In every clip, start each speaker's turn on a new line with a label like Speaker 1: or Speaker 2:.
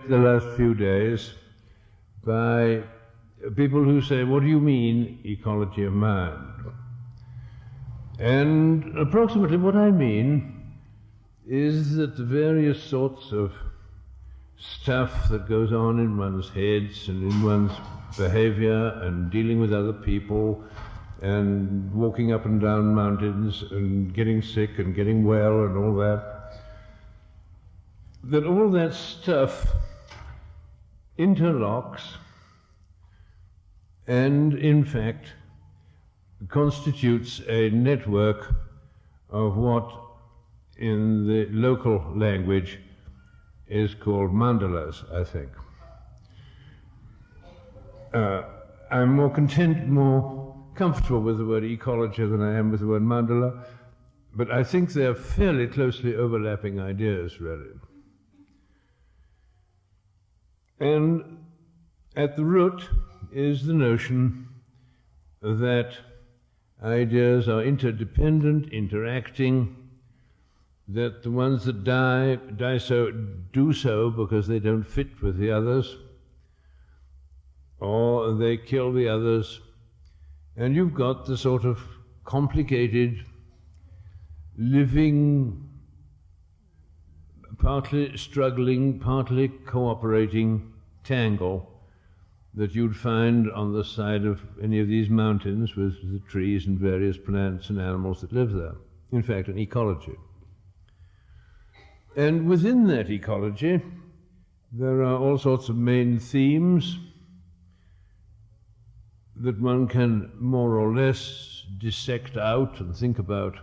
Speaker 1: the last few days by people who say, what do you mean, ecology of mind? And approximately what I mean is that the various sorts of stuff that goes on in one's heads and in one's behavior and dealing with other people and walking up and down mountains and getting sick and getting well and all that all that stuff interlocks and, in fact, constitutes a network of what in the local language is called mandalas, I think. I'm more comfortable with the word ecology than I am with the word mandala, but I think they're fairly closely overlapping ideas, really. And at the root is the notion that ideas are interdependent, interacting, that the ones that do so because they don't fit with the others, or they kill the others, and you've got the sort of complicated, living, partly struggling, partly cooperating tangle that you'd find on the side of any of these mountains with the trees and various plants and animals that live there. In fact, an ecology. And within that ecology, there are all sorts of main themes that one can more or less dissect out and think about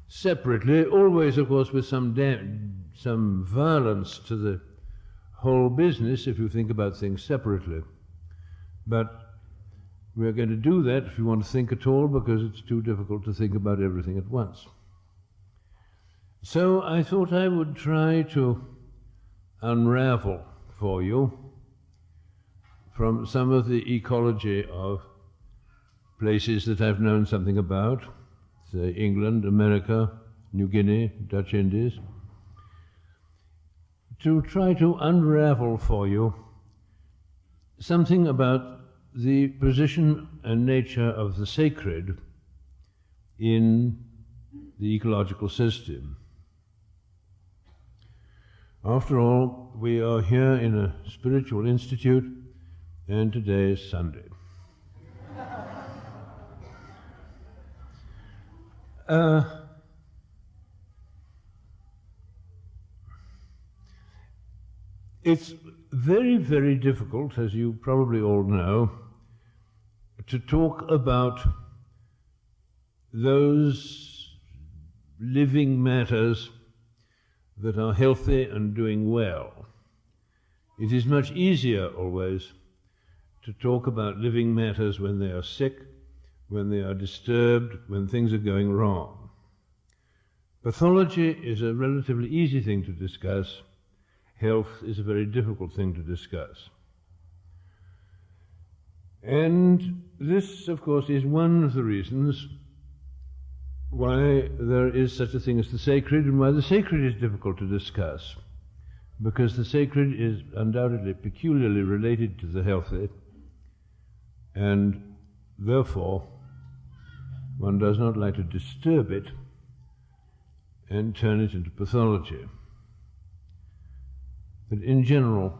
Speaker 1: separately, always, of course, with some violence to the whole business if you think about things separately. But we're going to do that if you want to think at all, because it's too difficult to think about everything at once. So I thought I would try to unravel for you from some of the ecology of places that I've known something about, say England, America, New Guinea, Dutch Indies, to try to unravel for you something about the position and nature of the sacred in the ecological system. After all, we are here in a spiritual institute, and today is Sunday. It's very, very difficult, as you probably all know, to talk about those living matters that are healthy and doing well. It is much easier always to talk about living matters when they are sick, when they are disturbed, when things are going wrong. Pathology is a relatively easy thing to discuss. Health is a very difficult thing to discuss. And this, of course, is one of the reasons why there is such a thing as the sacred, and why the sacred is difficult to discuss, because the sacred is undoubtedly peculiarly related to the healthy, and therefore one does not like to disturb it and turn it into pathology. But in general,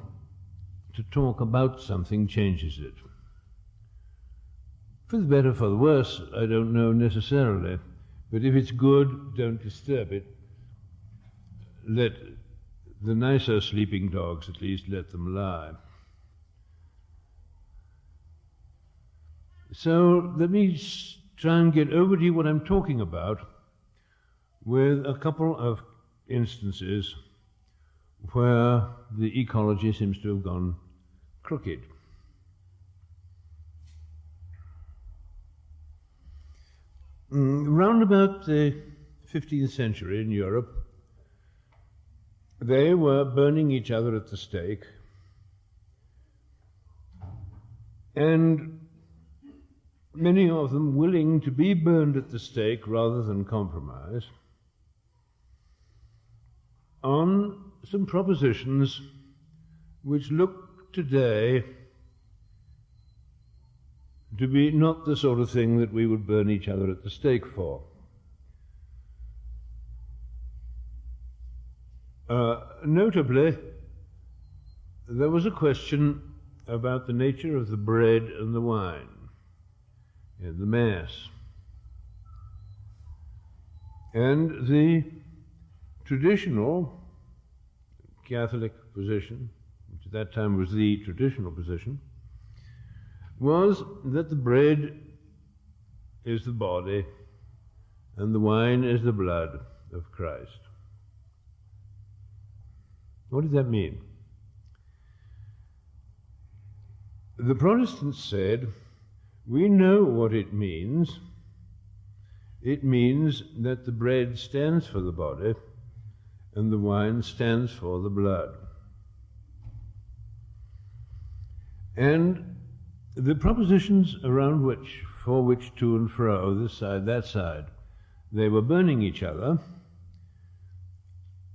Speaker 1: to talk about something changes it. For the better, for the worse, I don't know necessarily. But if it's good, don't disturb it. Let the nicer sleeping dogs, at least, let them lie. So let me try and get over to you what I'm talking about with a couple of instances where the ecology seems to have gone crooked. Round about the 15th century in Europe, they were burning each other at the stake, and many of them willing to be burned at the stake rather than compromise on some propositions which look today to be not the sort of thing that we would burn each other at the stake for. Notably, there was a question about the nature of the bread and the wine in the Mass. And the traditional Catholic position, which at that time was the traditional position, was that the bread is the body and the wine is the blood of Christ. What does that mean? The Protestants said, we know what it means. It means that the bread stands for the body and the wine stands for the blood. And the propositions around which, for which to and fro, this side, that side, they were burning each other,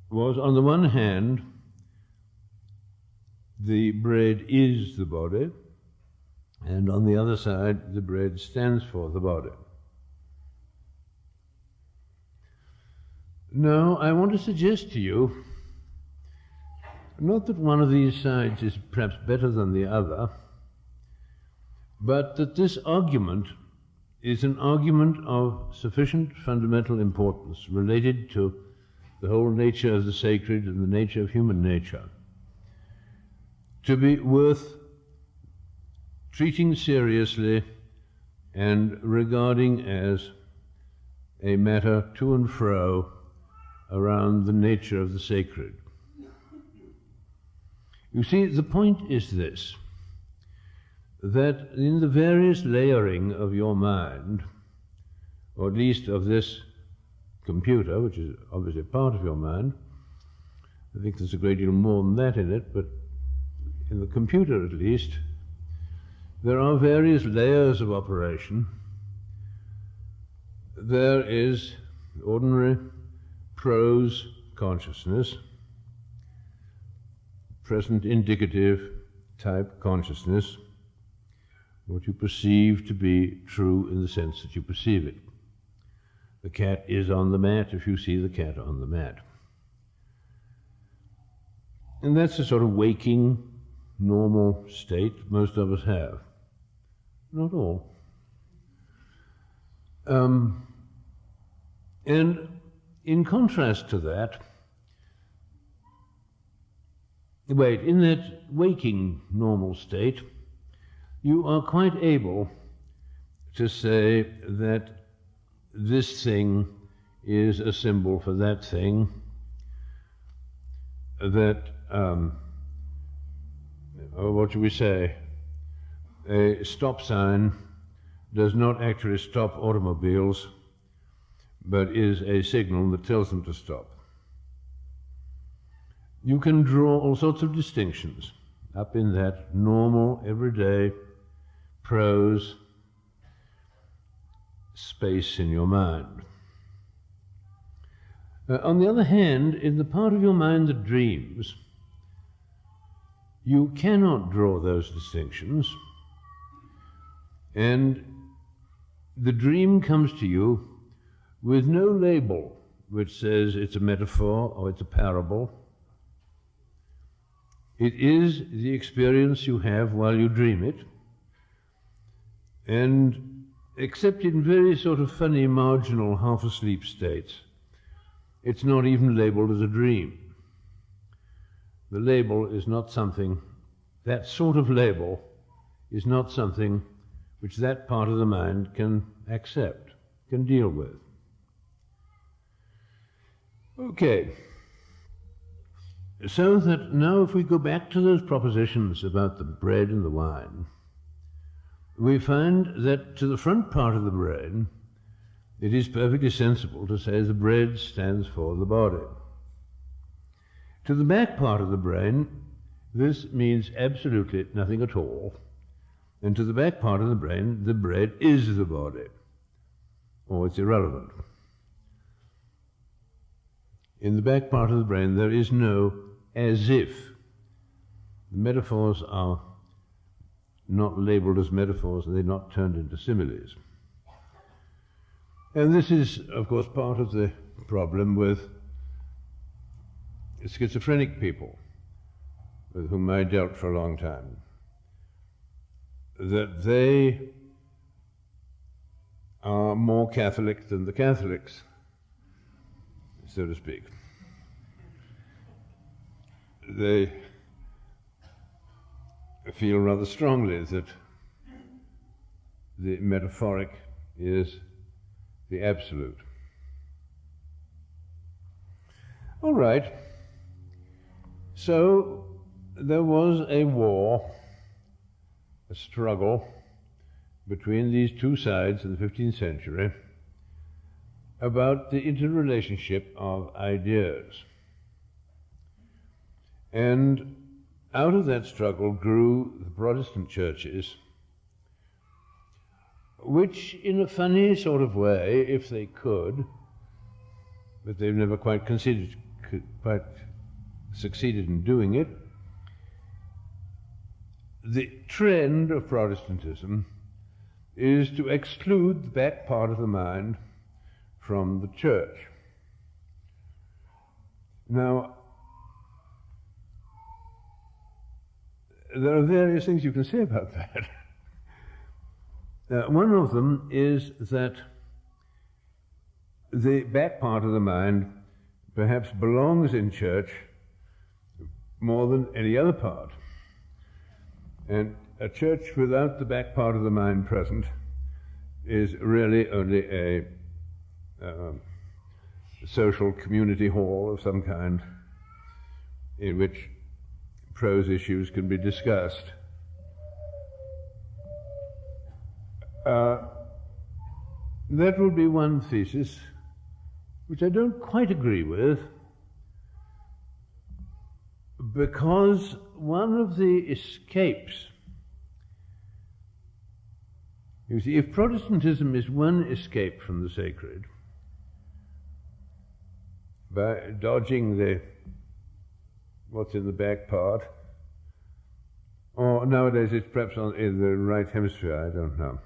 Speaker 1: was on the one hand, the bread is the body, and on the other side, the bread stands for the body. Now, I want to suggest to you, not that one of these sides is perhaps better than the other, but that this argument is an argument of sufficient fundamental importance related to the whole nature of the sacred and the nature of human nature to be worth treating seriously and regarding as a matter to and fro around the nature of the sacred. You see, the point is this, that in the various layering of your mind, or at least of this computer, which is obviously part of your mind, I think there's a great deal more than that in it, but in the computer at least, there are various layers of operation. There is ordinary prose consciousness, present indicative type consciousness, what you perceive to be true in the sense that you perceive it. The cat is on the mat if you see the cat on the mat. And that's the sort of waking, normal state most of us have. Not all. And in contrast to that, in that waking normal state, you are quite able to say that this thing is a symbol for that thing, that, what should we say, a stop sign does not actually stop automobiles, but is a signal that tells them to stop. You can draw all sorts of distinctions up in that normal, everyday prose space in your mind. On the other hand, in the part of your mind that dreams, you cannot draw those distinctions, and the dream comes to you with no label which says it's a metaphor or it's a parable. It is the experience you have while you dream it, and except in very sort of funny, marginal, half-asleep states, it's not even labeled as a dream. The label is not something, that sort of label is not something which that part of the mind can accept, can deal with. Okay. So that now if we go back to those propositions about the bread and the wine, we find that to the front part of the brain, it is perfectly sensible to say the bread stands for the body. To the back part of the brain, this means absolutely nothing at all. And to the back part of the brain, the bread is the body, or it's irrelevant. In the back part of the brain, there is no as if. the metaphors are not labeled as metaphors, and they're not turned into similes. And this is, of course, part of the problem with schizophrenic people with whom I dealt for a long time, that they are more Catholic than the Catholics, so to speak. They feel rather strongly that the metaphoric is the absolute. All right. So there was a war, a struggle between these two sides in the 15th century about the interrelationship of ideas. And out of that struggle grew the Protestant churches, which in a funny sort of way, if they could, but they've never quite succeeded in doing it, the trend of Protestantism is to exclude the back part of the mind from the church. Now, there are various things you can say about that. One of them is that the back part of the mind perhaps belongs in church more than any other part. And a church without the back part of the mind present is really only a social community hall of some kind in which prose issues can be discussed. That will be one thesis, which I don't quite agree with, because one of the escapes, you see, if Protestantism is one escape from the sacred, by dodging what's in the back part, or nowadays it's perhaps in the right hemisphere, I don't know.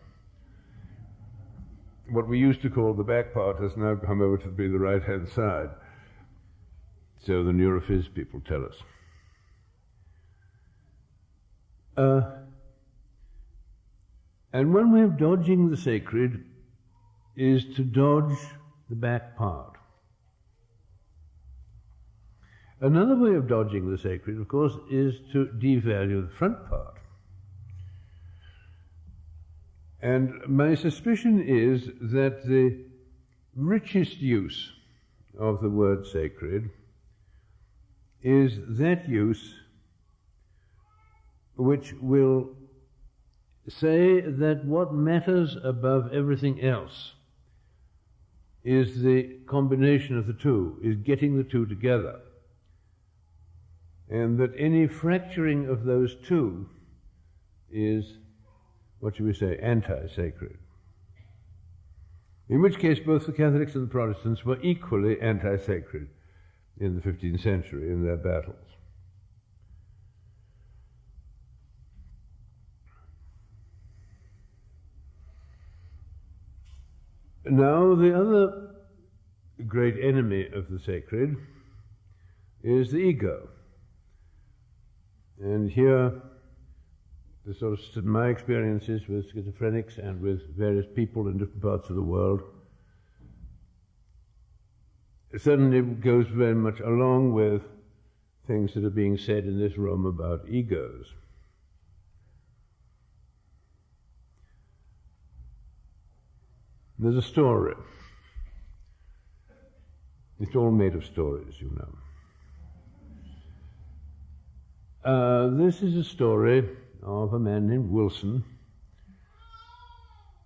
Speaker 1: What we used to call the back part has now come over to be the right-hand side, so the neurophys people tell us. And one way of dodging the sacred is to dodge the back part. Another way of dodging the sacred, of course, is to devalue the front part. And my suspicion is that the richest use of the word sacred is that use which will say that what matters above everything else is the combination of the two, is getting the two together. And that any fracturing of those two is, what should we say, anti-sacred. In which case both the Catholics and the Protestants were equally anti-sacred in the 15th century in their battles. Now, the other great enemy of the sacred is the ego. And here, the sort of my experiences with schizophrenics and with various people in different parts of the world certainly goes very much along with things that are being said in this room about egos. There's a story. It's all made of stories, you know. This is a story of a man named Wilson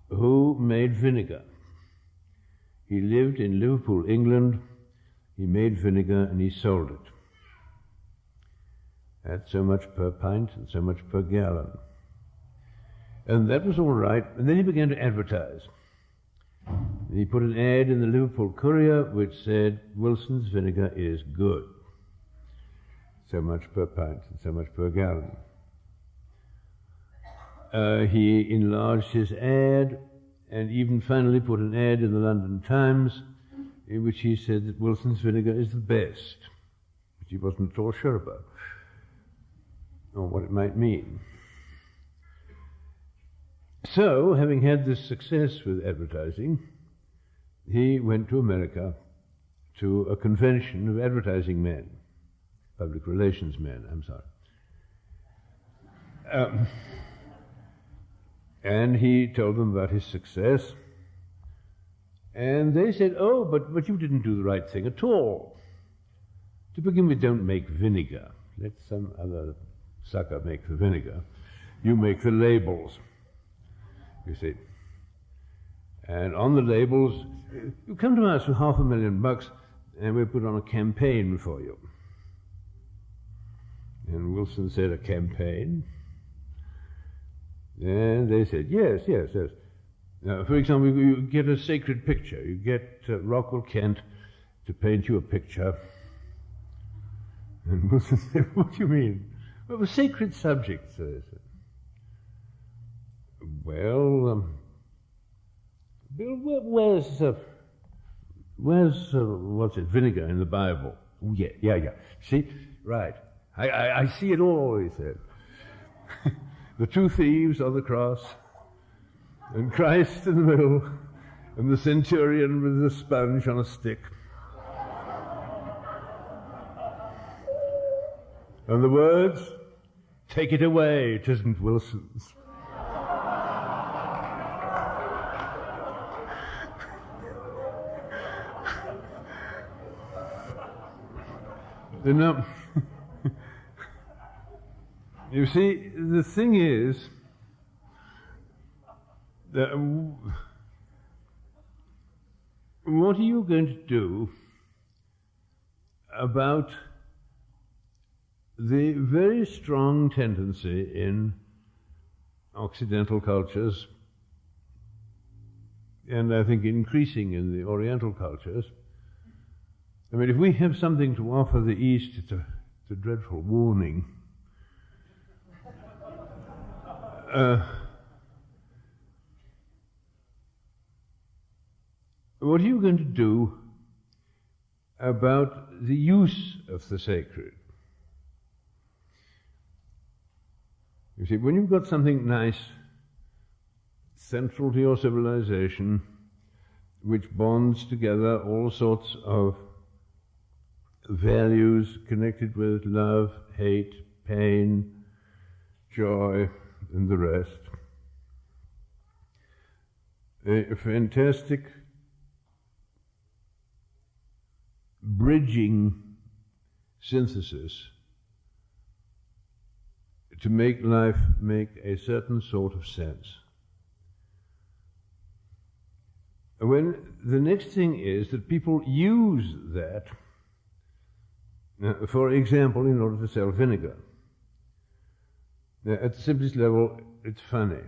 Speaker 1: who made vinegar. He lived in Liverpool, England. He made vinegar and he sold it at so much per pint and so much per gallon. And that was all right. And then he began to advertise. He put an ad in the Liverpool Courier which said, Wilson's vinegar is good. so much per pint and so much per gallon. He enlarged his ad and even finally put an ad in the London Times in which he said that Wilson's vinegar is the best, which he wasn't at all sure about, or what it might mean. So, having had this success with advertising, he went to America to a convention of advertising men, public relations men, I'm sorry. And he told them about his success, and they said, oh, but you didn't do the right thing at all. To begin with, don't make vinegar. Let some other sucker make the vinegar. You make the labels, you see. And on the labels, you come to us for $500,000 and we'll put on a campaign for you. And Wilson said, a campaign? And they said, yes. For example, you get a sacred picture. You get Rockwell Kent to paint you a picture. And Wilson said, what do you mean? Well, a sacred subject, so they said. Well, Bill, where's what's it, vinegar in the Bible? Oh, yeah. See? Right. I see it all, he said. The two thieves on the cross, and Christ in the middle, and the centurion with the sponge on a stick. And the words, take it away, it isn't Wilson's. Now, you see, the thing is that what are you going to do about the very strong tendency in Occidental cultures, and I think increasing in the Oriental cultures? I mean, if we have something to offer the East, it's a dreadful warning. What are you going to do about the use of the sacred? You see, when you've got something nice, central to your civilization, which bonds together all sorts of values connected with love, hate, pain, joy, and the rest. A fantastic bridging synthesis to make life make a certain sort of sense. When the next thing is that people use that, for example, in order to sell vinegar. At the simplest level, it's funny.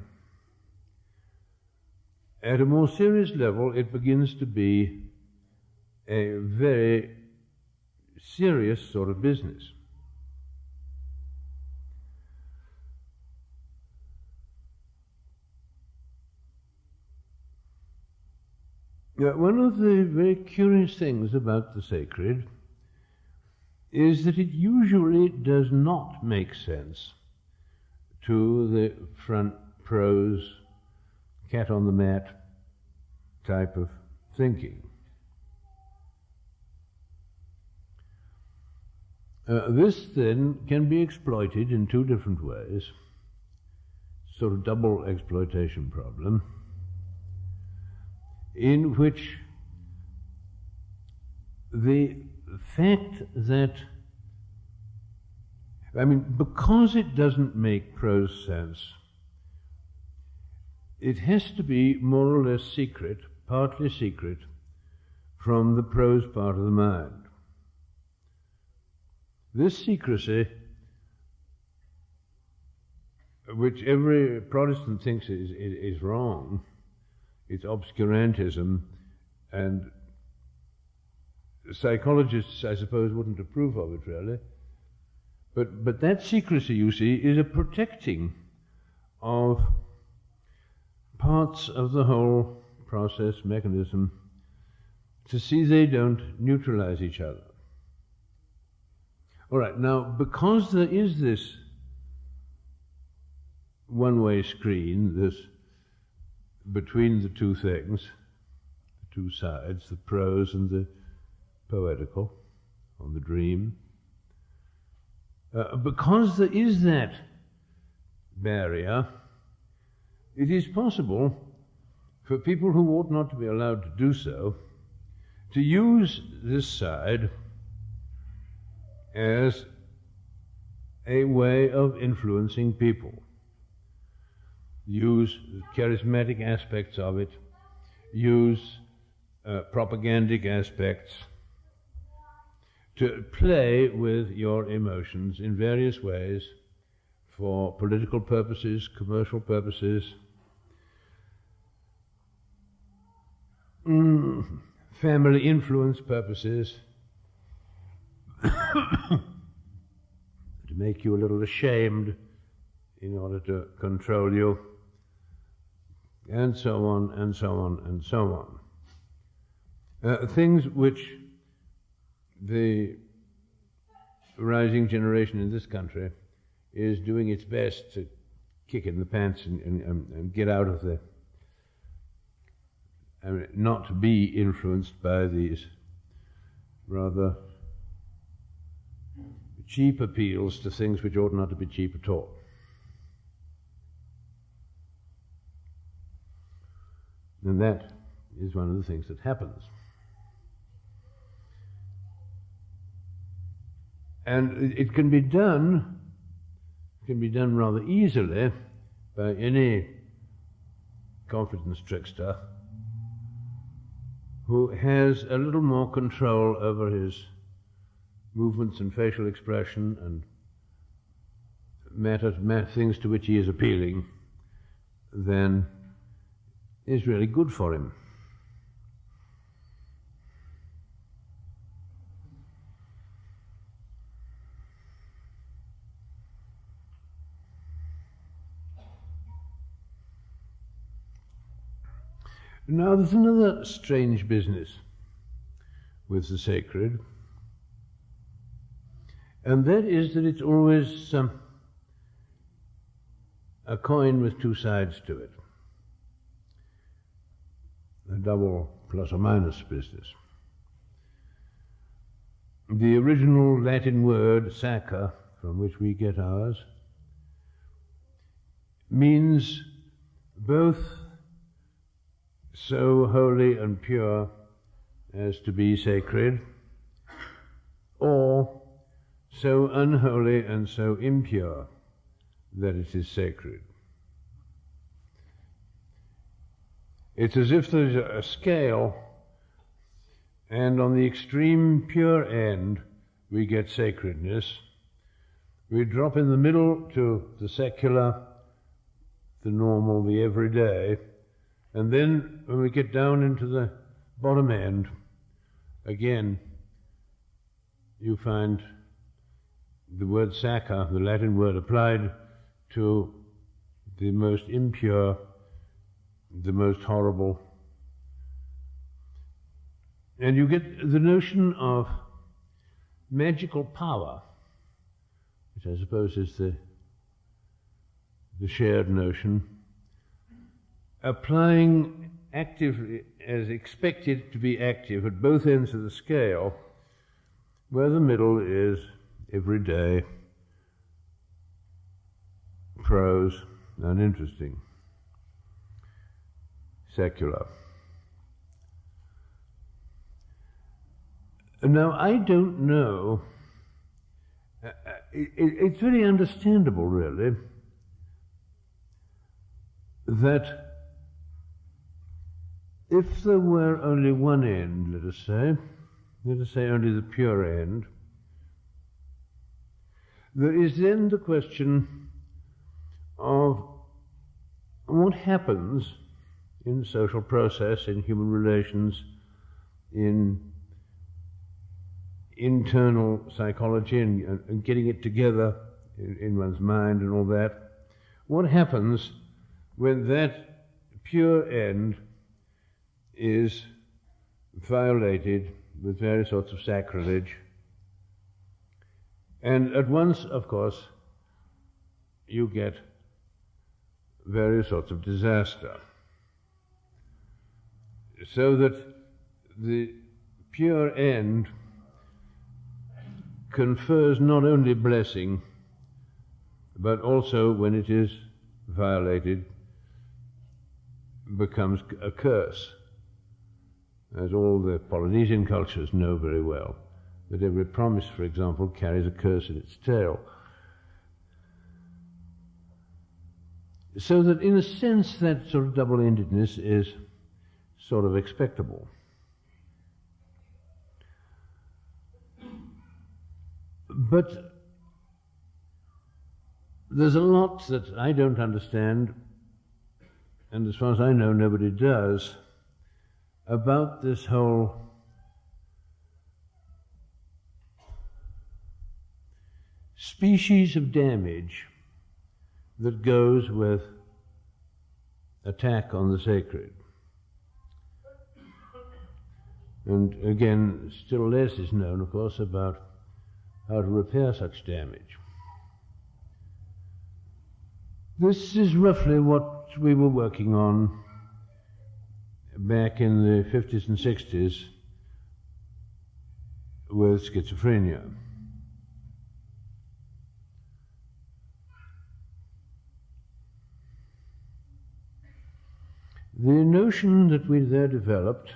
Speaker 1: At a more serious level, it begins to be a very serious sort of business. One of the very curious things about the sacred is that it usually does not make sense to the front prose, cat on the mat type of thinking. This then can be exploited in two different ways, sort of double exploitation problem, in which the fact that, because it doesn't make prose sense, it has to be more or less secret, partly secret, from the prose part of the mind. This secrecy, which every Protestant thinks is wrong, it's obscurantism, and psychologists, I suppose, wouldn't approve of it, really. But that secrecy, you see, is a protecting of parts of the whole process mechanism to see they don't neutralize each other. All right, now, because there is this one-way screen, this between the two things, the two sides, the prose and the poetical, or the dream, because there is that barrier, it is possible for people who ought not to be allowed to do so to use this side as a way of influencing people. Use the charismatic aspects of it, use propagandic aspects to play with your emotions in various ways for political purposes, commercial purposes, family influence purposes, to make you a little ashamed in order to control you, and so on, and so on, and so on. Things which the rising generation in this country is doing its best to kick in the pants and get out of the, not to be influenced by these rather cheap appeals to things which ought not to be cheap at all. And that is one of the things that happens. And it can be done rather easily by any confidence trickster who has a little more control over his movements and facial expression and things to which he is appealing than is really good for him. Now there's another strange business with the sacred, and that is that it's always a coin with two sides to it, a double plus or minus business. The original Latin word "sacra," from which we get ours, means both so holy and pure as to be sacred, or so unholy and so impure that it is sacred. It's as if there's a scale, and on the extreme pure end we get sacredness. We drop in the middle to the secular, the normal, the everyday, and then when we get down into the bottom end, again, you find the word sacra, the Latin word, applied to the most impure, the most horrible. And you get the notion of magical power, which I suppose is the shared notion, applying actively as expected to be active at both ends of the scale, where the middle is everyday, prose, uninteresting, secular. Now, I don't know, it's very understandable, really, that if there were only one end, let us say only the pure end, there is then the question of what happens in social process, in human relations, in internal psychology and getting it together in one's mind and all that. What happens when that pure end is violated with various sorts of sacrilege? And at once, of course, you get various sorts of disaster. So that the pure end confers not only blessing, but also, when it is violated, becomes a curse, as all the Polynesian cultures know very well, that every promise, for example, carries a curse in its tail. So that, in a sense, that sort of double-endedness is sort of expectable. But there's a lot that I don't understand, and as far as I know, nobody does, about this whole species of damage that goes with attack on the sacred. And again, still less is known, of course, about how to repair such damage. This is roughly what we were working on back in the 50s and 60s with schizophrenia. The notion that we there developed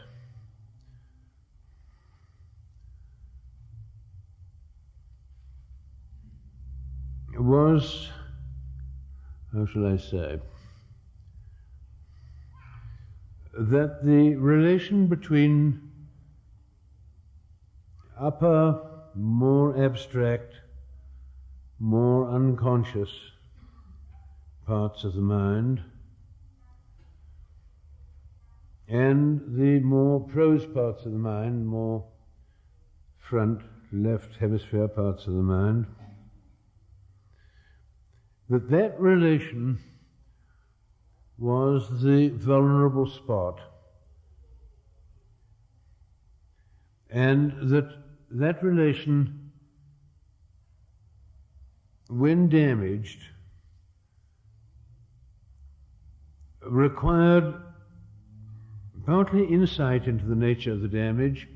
Speaker 1: was, how shall I say, that the relation between upper, more abstract, more unconscious parts of the mind and the more prose parts of the mind, more front, left hemisphere parts of the mind, that relation was the vulnerable spot, and that relation, when damaged, required partly insight into the nature of the damage.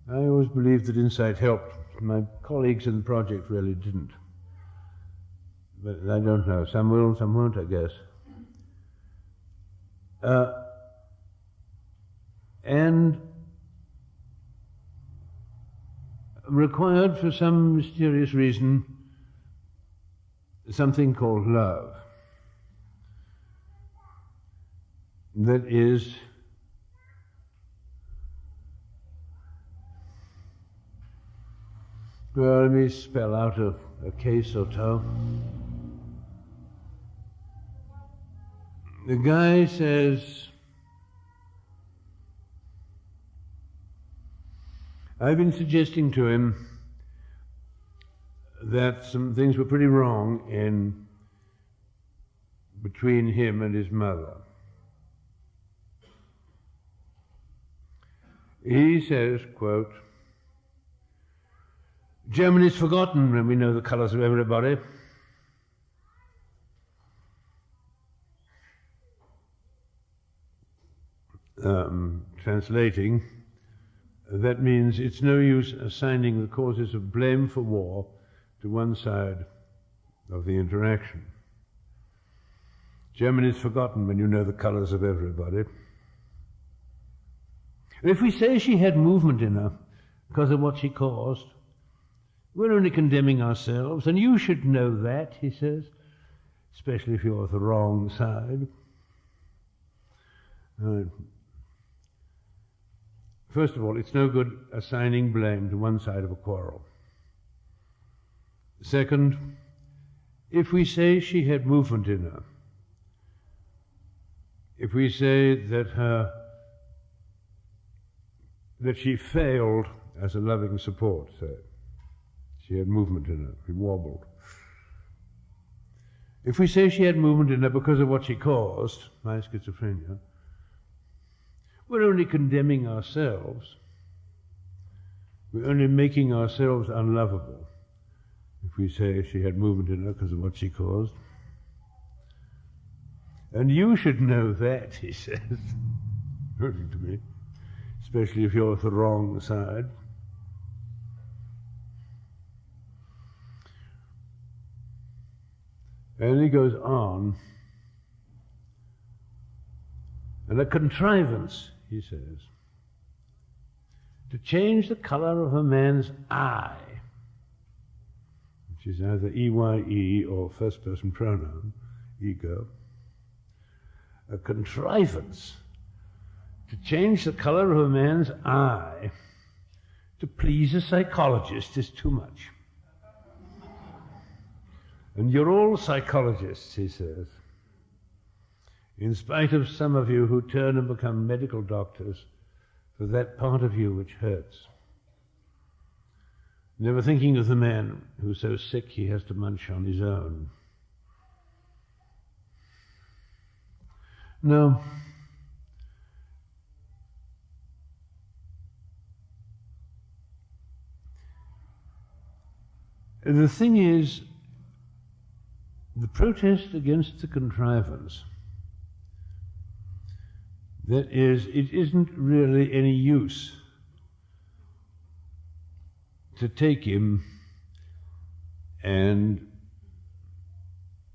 Speaker 1: I always believed that insight helped. My colleagues in the project really didn't. But I don't know. Some will, some won't, I guess. And required, for some mysterious reason, something called love. That is well, let me spell out a case or two. The guy says, I've been suggesting to him that some things were pretty wrong between him and his mother. He says, quote, Germany's forgotten when we know the colors of everybody. Translating, that means it's no use assigning the causes of blame for war to one side of the interaction. Germany's forgotten when you know the colors of everybody. If we say she had movement in her because of what she caused, we're only condemning ourselves, and you should know that, he says, especially if you're of the wrong side. First of all, it's no good assigning blame to one side of a quarrel. Second, if we say she had movement in her, if we say that she failed as a loving support, say. She had movement in her, she wobbled. If we say she had movement in her because of what she caused, my schizophrenia, we're only condemning ourselves. We're only making ourselves unlovable if we say she had movement in her because of what she caused. And you should know that, he says, nothing to me, especially if you're the wrong side. And he goes on, and a contrivance, he says, to change the color of a man's eye, which is either EYE or first-person pronoun, ego, a contrivance to change the color of a man's eye to please a psychologist is too much. And you're all psychologists, he says, in spite of some of you who turn and become medical doctors for that part of you which hurts. Never thinking of the man who's so sick he has to munch on his own. Now, the thing is, the protest against the contrivance, that is, it isn't really any use to take him and,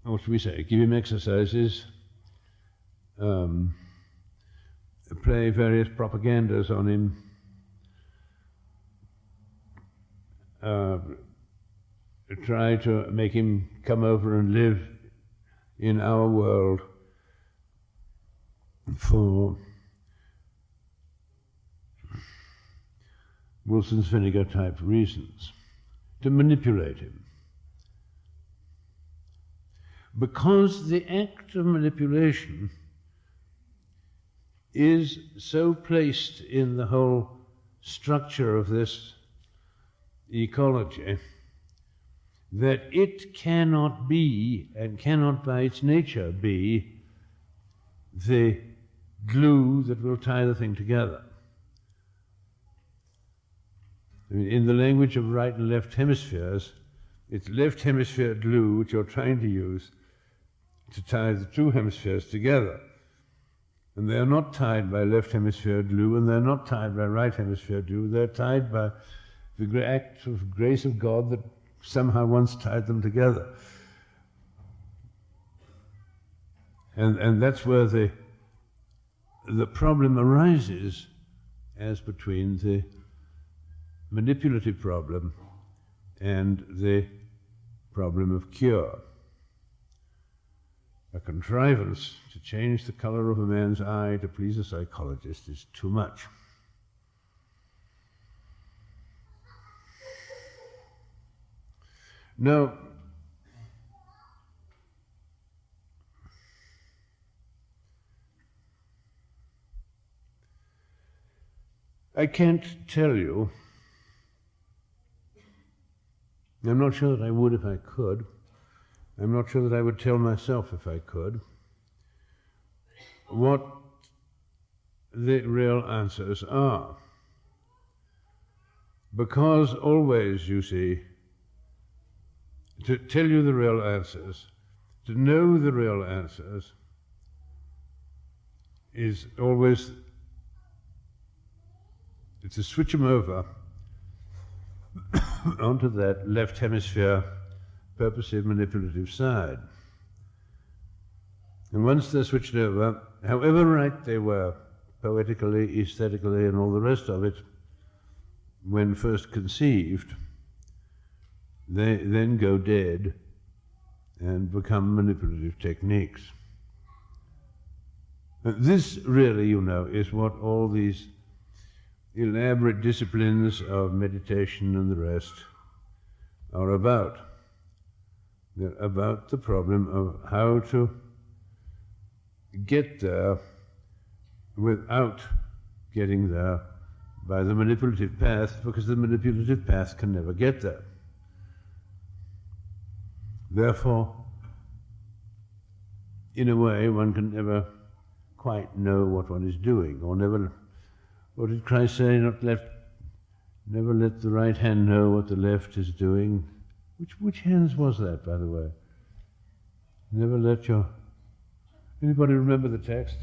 Speaker 1: what should we say, give him exercises, play various propagandas on him, try to make him come over and live in our world for Wilson's vinegar type reasons, to manipulate him. Because the act of manipulation is so placed in the whole structure of this ecology that it cannot be, and cannot by its nature be, the glue that will tie the thing together. I mean, in the language of right and left hemispheres, it's left hemisphere glue which you're trying to use to tie the two hemispheres together. And they're not tied by left hemisphere glue, and they're not tied by right hemisphere glue. They're tied by the act of grace of God that somehow once tied them together. And that's where the problem arises as between the manipulative problem and the problem of cure. A contrivance to change the color of a man's eye to please a psychologist is too much. Now, I can't tell you, I'm not sure that I would if I could, I'm not sure that I would tell myself if I could, what the real answers are. Because always, you see, to tell you the real answers, to know the real answers, is always to switch them over onto that left hemisphere purposive manipulative side. And once they're switched over, however right they were, poetically, aesthetically, and all the rest of it, when first conceived, they then go dead and become manipulative techniques. And this really, you know, is what all these elaborate disciplines of meditation and the rest are about. They're about the problem of how to get there without getting there by the manipulative path, because the manipulative path can never get there. Therefore, in a way, one can never quite know what one is doing, or never, what did Christ say, never let the right hand know what the left is doing. Which hands was that, by the way? Never let your... Anybody remember the text?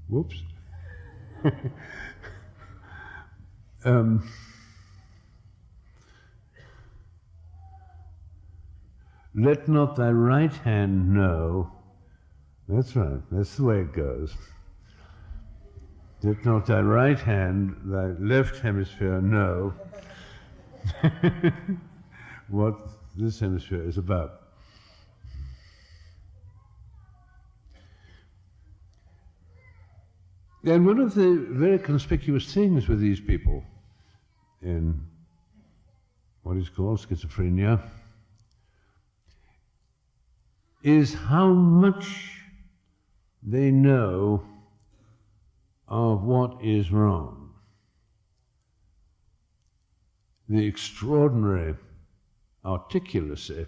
Speaker 1: Whoops. Let not thy right hand know. That's right, that's the way it goes. Let not thy right hand, thy left hemisphere know what this hemisphere is about. And one of the very conspicuous things with these people in what is called schizophrenia is how much they know of what is wrong. The extraordinary articulacy,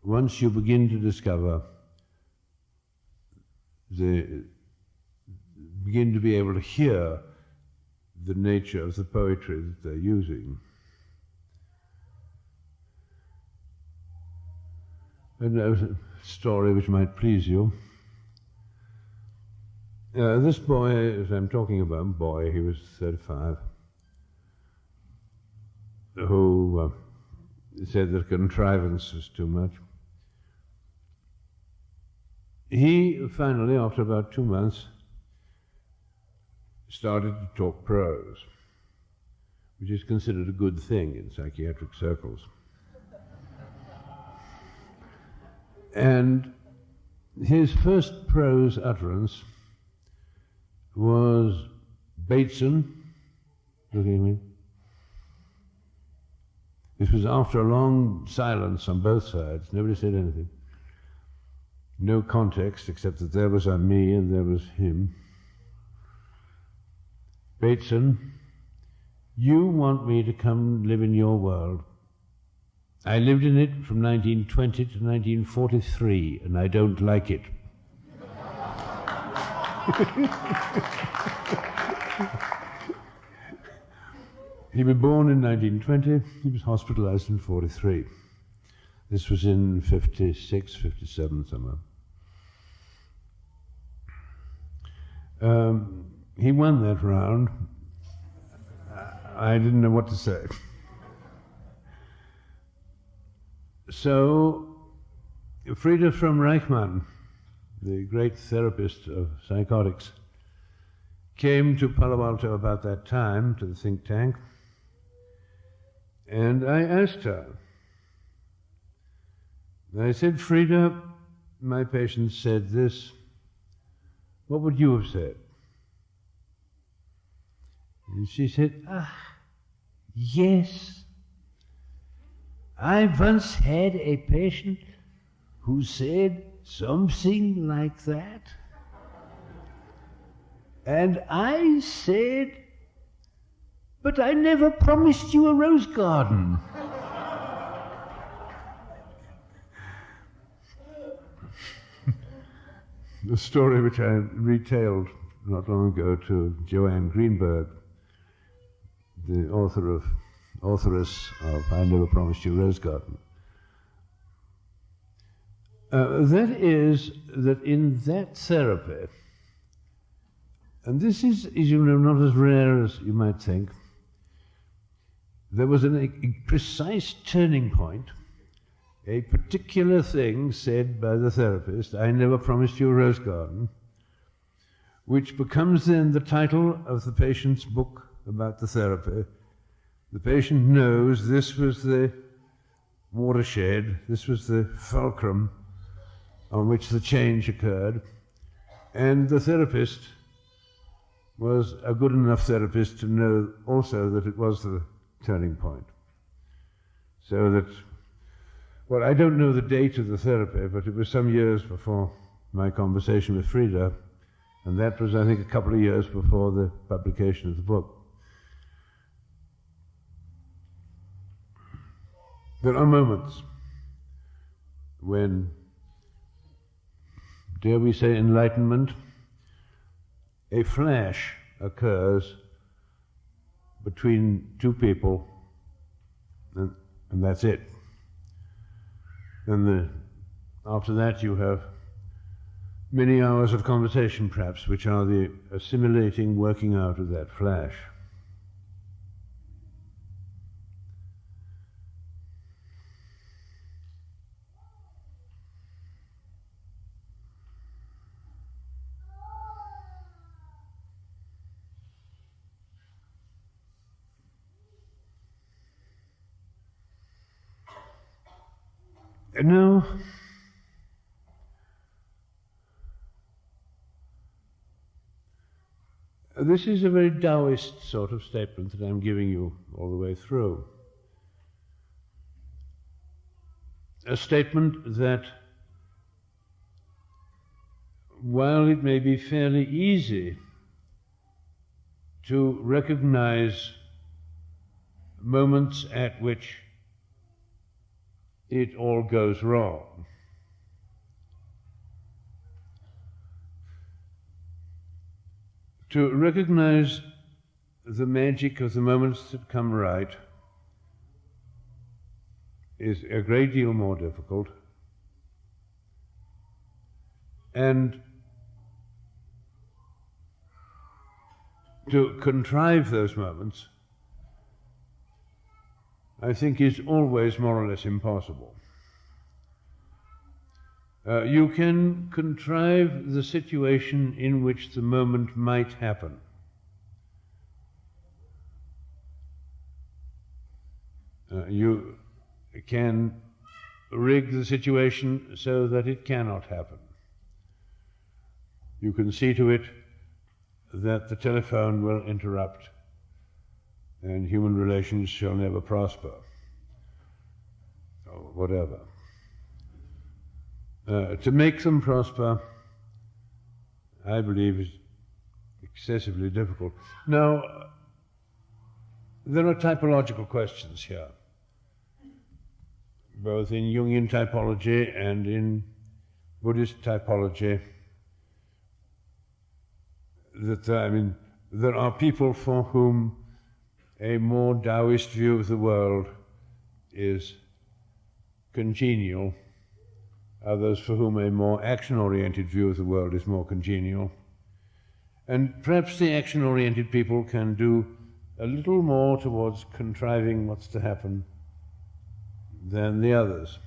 Speaker 1: once you begin to discover, begin to be able to hear the nature of the poetry that they're using. And there's a story which might please you. This boy, as I'm talking about, he was 35, who said that contrivance was too much. He finally, after about 2 months, started to talk prose, which is considered a good thing in psychiatric circles. And his first prose utterance was Bateson, looking at me. This was after a long silence on both sides. Nobody said anything. No context except that there was me and there was him. Bateson, you want me to come live in your world. I lived in it from 1920 to 1943, and I don't like it. He was born in 1920, he was hospitalized in 43. This was in 56, 57 somewhere. He won that round. I didn't know what to say. So, Frieda from Reichmann, the great therapist of psychotics, came to Palo Alto about that time, to the think tank, and I asked her. I said, Frieda, my patient said this. What would you have said? And she said, yes. I once had a patient who said something like that. And I said, but I never promised you a rose garden. The story which I retailed not long ago to Joanne Greenberg, the authoress of I Never Promised You a Rose Garden. That is that in that therapy, and this is you know, not as rare as you might think, there was a precise turning point, a particular thing said by the therapist, I never promised you a rose garden, which becomes then the title of the patient's book about the therapy. The patient knows this was the watershed, this was the fulcrum on which the change occurred, and the therapist was a good enough therapist to know also that it was the turning point. So that, well, I don't know the date of the therapy, but it was some years before my conversation with Frieda, And that was, I think, a couple of years before the publication of the book. There are moments when, dare we say, enlightenment, a flash occurs between two people, and that's it. And after that you have many hours of conversation, perhaps, which are the assimilating, working out of that flash. Now, this is a very Taoist sort of statement that I'm giving you all the way through. A statement that, while it may be fairly easy to recognize moments at which it all goes wrong, to recognize the magic of the moments that come right is a great deal more difficult, and to contrive those moments, I think, is always more or less impossible. You can contrive the situation in which the moment might happen. You can rig the situation so that it cannot happen. You can see to it that the telephone will interrupt and human relations shall never prosper, or whatever. To make them prosper, I believe, is excessively difficult. Now, there are typological questions here, both in Jungian typology and in Buddhist typology. There are people for whom a more Taoist view of the world is congenial, others for whom a more action-oriented view of the world is more congenial. And perhaps the action-oriented people can do a little more towards contriving what's to happen than the others.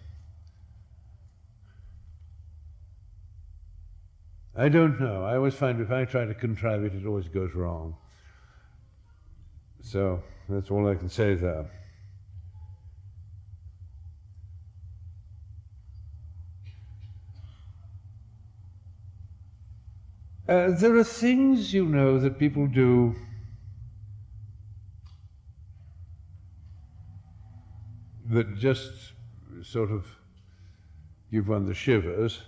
Speaker 1: I don't know. I always find if I try to contrive it, it always goes wrong. So that's all I can say there. There are things, you know, that people do that just sort of give one the shivers.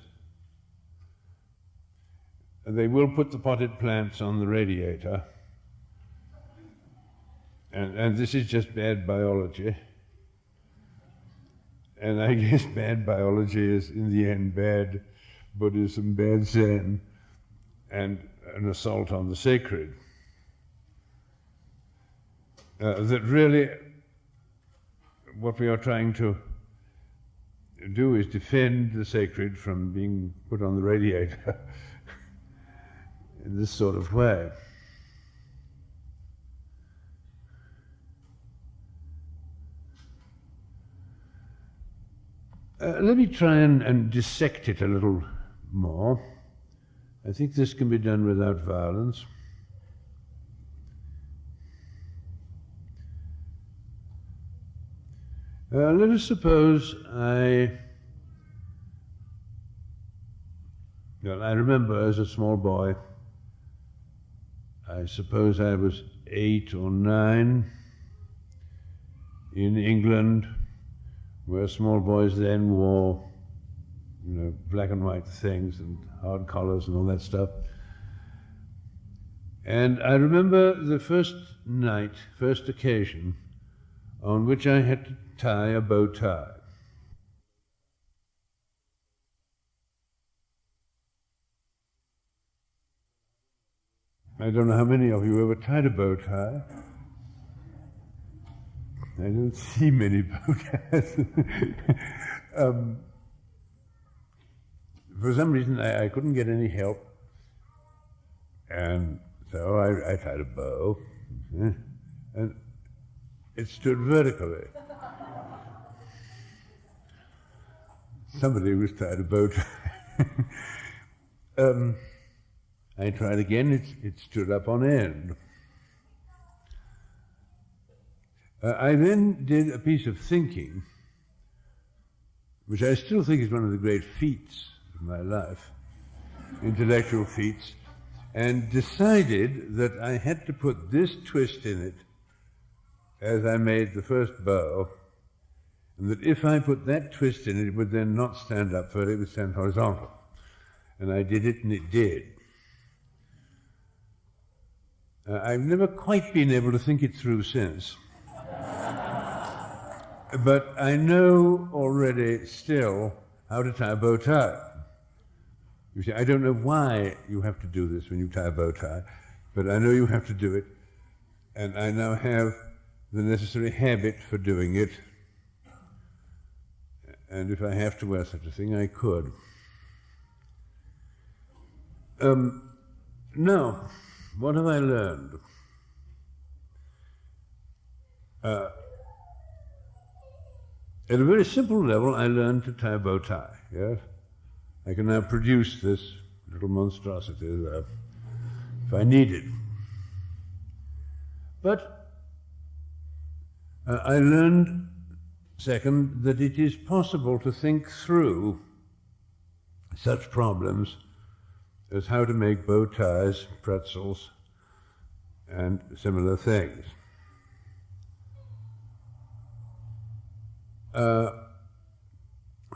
Speaker 1: They will put the potted plants on the radiator. And this is just bad biology. And I guess bad biology is, in the end, bad Buddhism, bad Zen, and an assault on the sacred. That really, what we are trying to do is defend the sacred from being put on the radiator in this sort of way. Let me try and dissect it a little more. I think this can be done without violence. Let us suppose I remember as a small boy, I suppose I was 8 or 9 in England, where small boys then wore, black and white things and hard collars and all that stuff. And I remember the first night, first occasion, on which I had to tie a bow tie. I don't know how many of you ever tied a bow tie. I don't see many bow ties. For some reason, I couldn't get any help. And so I tied a bow, and it stood vertically. Somebody was tied a bow tie. I tried again, it stood up on end. I then did a piece of thinking, which I still think is one of the great feats of my life, intellectual feats, and decided that I had to put this twist in it as I made the first bow, and that if I put that twist in it, it would then not stand up vertically, it would stand horizontal. And I did it, and it did. I've never quite been able to think it through since. But I know already still how to tie a bow tie. You see, I don't know why you have to do this when you tie a bow tie, but I know you have to do it, and I now have the necessary habit for doing it. And if I have to wear such a thing, I could. Now, what have I learned? At a very simple level, I learned to tie a bow tie, yes? I can now produce this little monstrosity if I need it. But I learned, second, that it is possible to think through such problems as how to make bow ties, pretzels, and similar things.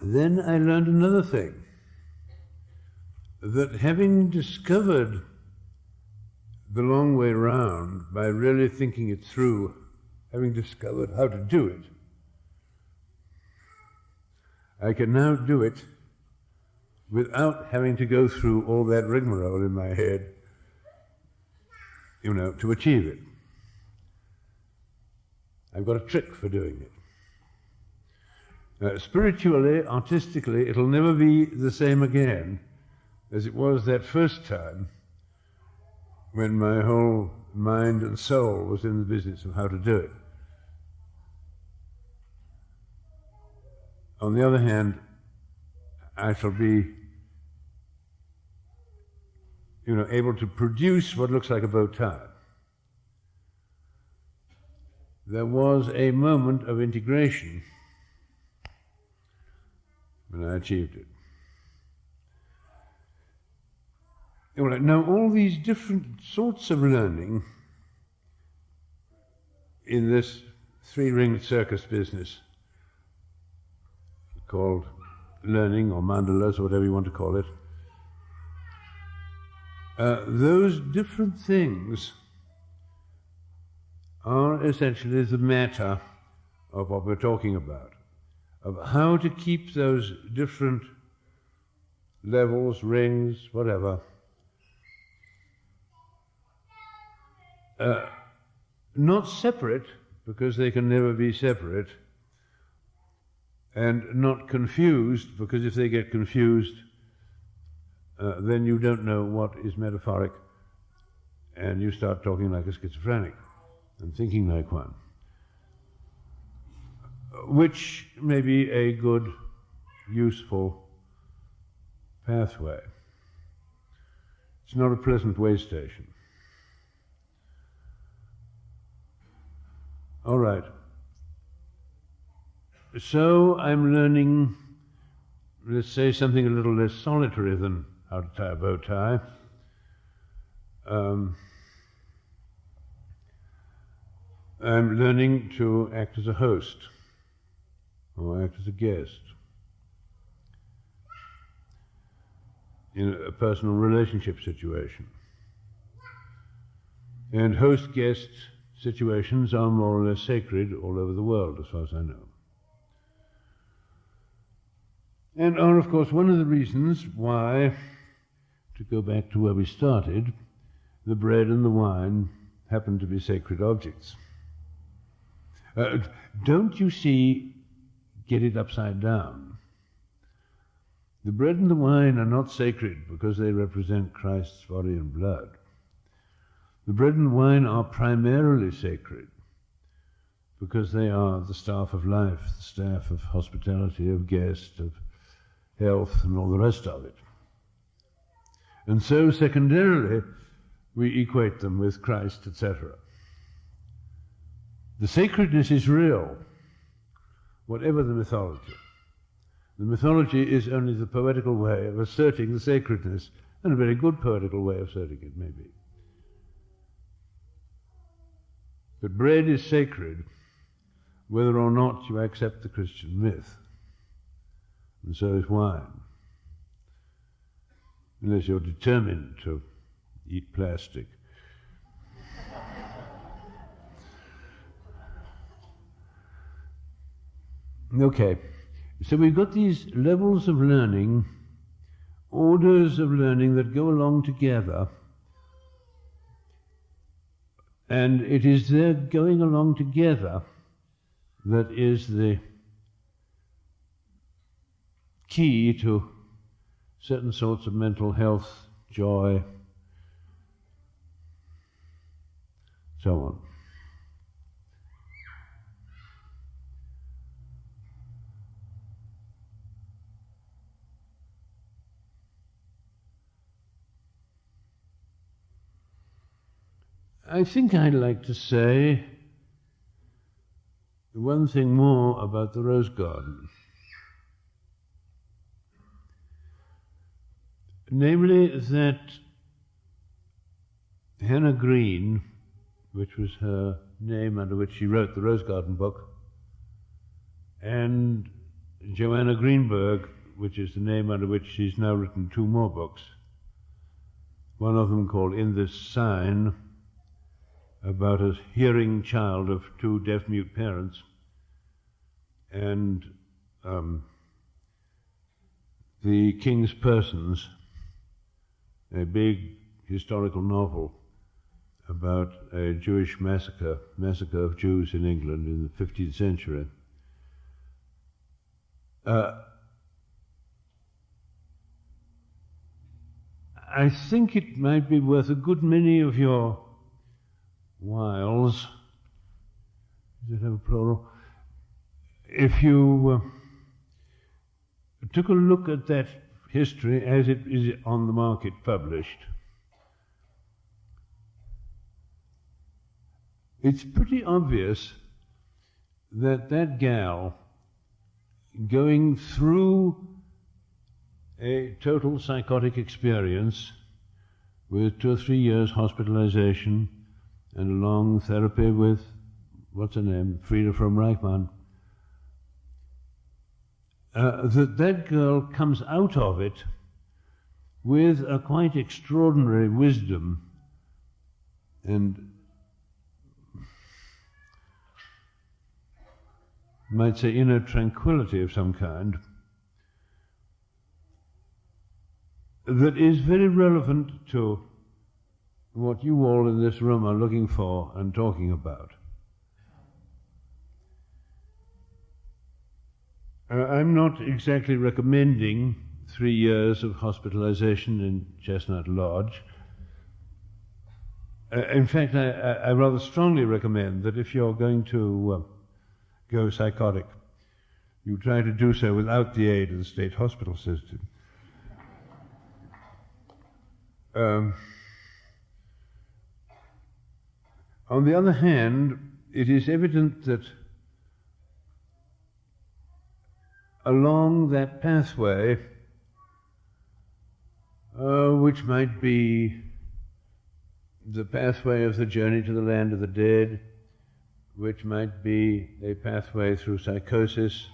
Speaker 1: Then I learned another thing, that having discovered the long way round by really thinking it through, having discovered how to do it, I can now do it without having to go through all that rigmarole in my head, to achieve it. I've got a trick for doing it. Spiritually, artistically, it'll never be the same again as it was that first time when my whole mind and soul was in the business of how to do it. On the other hand, I shall be able to produce what looks like a bow tie. There was a moment of integration when I achieved it. Now, all these different sorts of learning in this three-ringed circus business called learning or mandalas or whatever you want to call it, those different things are essentially the matter of what we're talking about, of how to keep those different levels, rings, whatever, not separate, because they can never be separate, and not confused, because if they get confused, then you don't know what is metaphoric, and you start talking like a schizophrenic and thinking like one, which may be a good, useful pathway. It's not a pleasant way station. All right. So I'm learning, let's say, something a little less solitary than how to tie a bow tie. I'm learning to act as a host or act as a guest in a personal relationship situation. And host-guest situations are more or less sacred all over the world, as far as I know. And are, of course, one of the reasons why, to go back to where we started, the bread and the wine happen to be sacred objects. Don't you see, get it upside down. The bread and the wine are not sacred because they represent Christ's body and blood. The bread and wine are primarily sacred because they are the staff of life, the staff of hospitality, of guest, of health, and all the rest of it. And so, secondarily, we equate them with Christ, etc. The sacredness is real, whatever the mythology. The mythology is only the poetical way of asserting the sacredness, and a very good poetical way of asserting it, maybe. But bread is sacred, whether or not you accept the Christian myth. And so is wine. Unless you're determined to eat plastic. Okay, so we've got these levels of learning, orders of learning that go along together, and it is their going along together that is the key to certain sorts of mental health, joy, so on. I think I'd like to say one thing more about the rose garden. Namely that Hannah Green, which was her name under which she wrote the Rose Garden book, and Joanna Greenberg, which is the name under which she's now written two more books, one of them called In This Sign, about a hearing child of two deaf-mute parents, and The King's Persons, a big historical novel about a Jewish massacre of Jews in England in the 15th century. I think it might be worth a good many of your whiles, does it have a plural, if you took a look at that history as it is on the market published. It's pretty obvious that that gal, going through a total psychotic experience with 2 or 3 years hospitalization and a long therapy with, what's her name, Frieda from Reichmann, that girl comes out of it with a quite extraordinary wisdom and, you might say, inner tranquility of some kind that is very relevant to what you all in this room are looking for and talking about. I'm not exactly recommending 3 years of hospitalization in Chestnut Lodge. In fact, I rather strongly recommend that if you're going to go psychotic, you try to do so without the aid of the state hospital system. On the other hand, it is evident that along that pathway, which might be the pathway of the journey to the land of the dead, which might be a pathway through psychosis,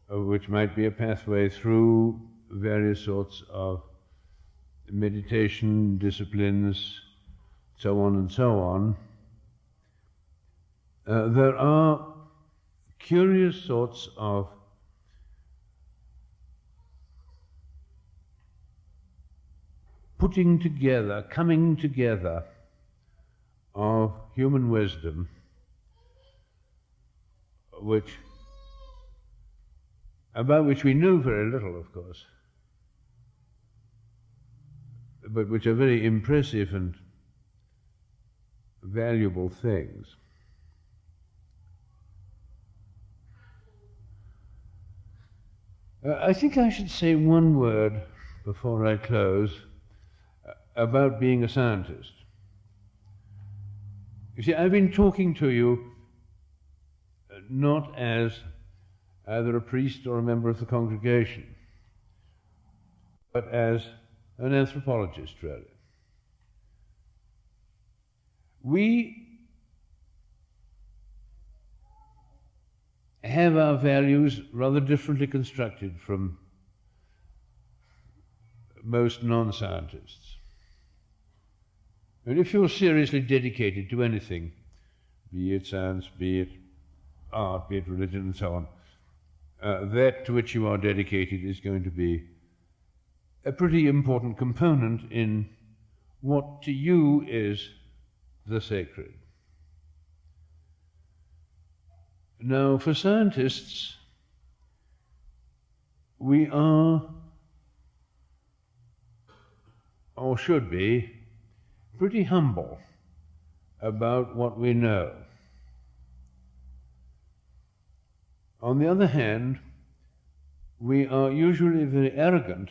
Speaker 1: which might be a pathway through various sorts of meditation disciplines, so on and so on, there are curious sorts of putting together, coming together of human wisdom, about which we know very little, of course, but which are very impressive and valuable things. I think I should say one word before I close about being a scientist. You see, I've been talking to you not as either a priest or a member of the congregation, but as an anthropologist, really. We have our values rather differently constructed from most non-scientists. And if you're seriously dedicated to anything, be it science, be it art, be it religion, and so on, that to which you are dedicated is going to be a pretty important component in what to you is the sacred. Now, for scientists, we are, or should be, pretty humble about what we know. On the other hand, we are usually very arrogant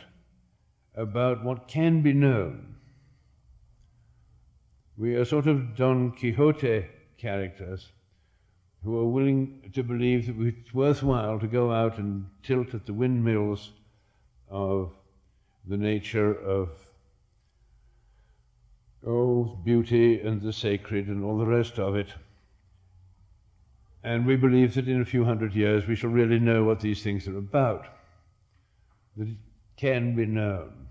Speaker 1: about what can be known. We are sort of Don Quixote characters who are willing to believe that it's worthwhile to go out and tilt at the windmills of the nature of beauty and the sacred and all the rest of it. And we believe that in a few hundred years we shall really know what these things are about, that it can be known.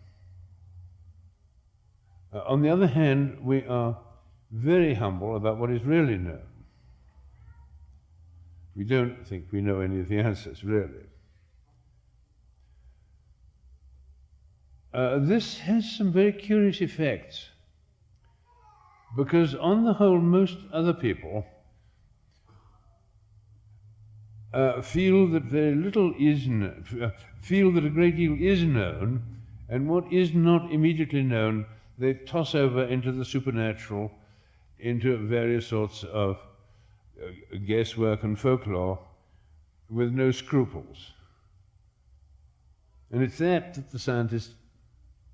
Speaker 1: On the other hand, we are very humble about what is really known. We don't think we know any of the answers, really. This has some very curious effects, because on the whole, most other people feel that very little is feel that a great deal is known, and what is not immediately known, they toss over into the supernatural, into various sorts of guesswork and folklore with no scruples. And it's that the scientist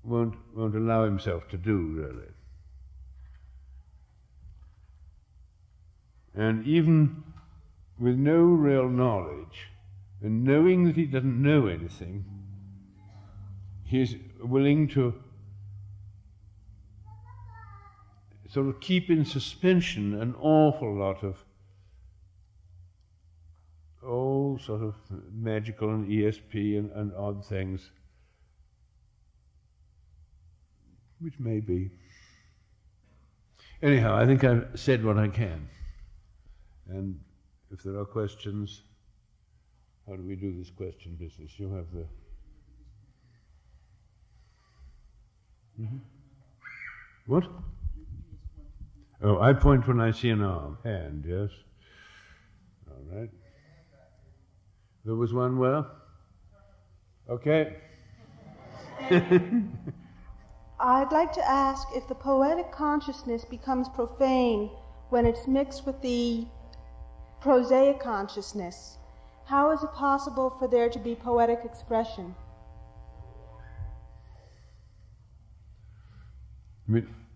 Speaker 1: won't allow himself to do, really. And even with no real knowledge, and knowing that he doesn't know anything, he's willing to sort of keep in suspension an awful lot of sort of magical and ESP and odd things, which may be. Anyhow, I think I've said what I can. And if there are questions, how do we do this question business? You have the... Mm-hmm. What? Oh, I point when I see an arm. Hand, yes. All right. There was one where? Okay.
Speaker 2: I'd like to ask if the poetic consciousness becomes profane when it's mixed with the prosaic consciousness. How is it possible for there to be poetic expression?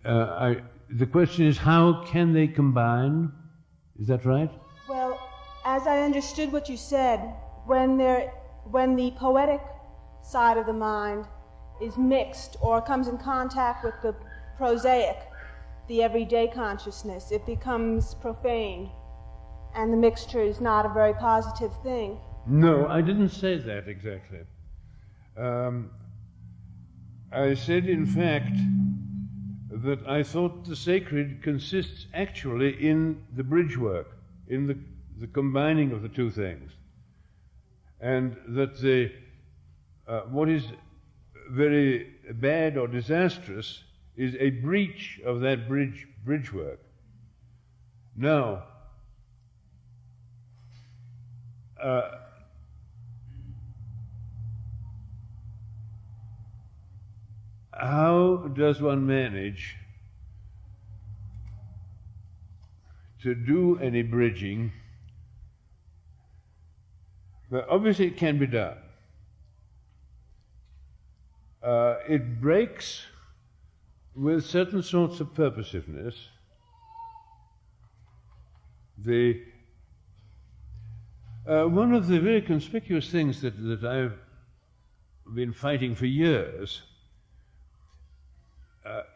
Speaker 1: The question is, how can they combine? Is that right?
Speaker 2: Well, as I understood what you said, when the poetic side of the mind is mixed or comes in contact with the prosaic, the everyday consciousness, it becomes profane, and the mixture is not a very positive thing.
Speaker 1: No, I didn't say that exactly. I said, in fact, that I thought the sacred consists actually in the bridge work, in the combining of the two things, and that what is very bad or disastrous is a breach of that bridge work. Now, how does one manage to do any bridging? Well, obviously it can be done. It breaks with certain sorts of purposiveness. One of the very conspicuous things that I've been fighting for years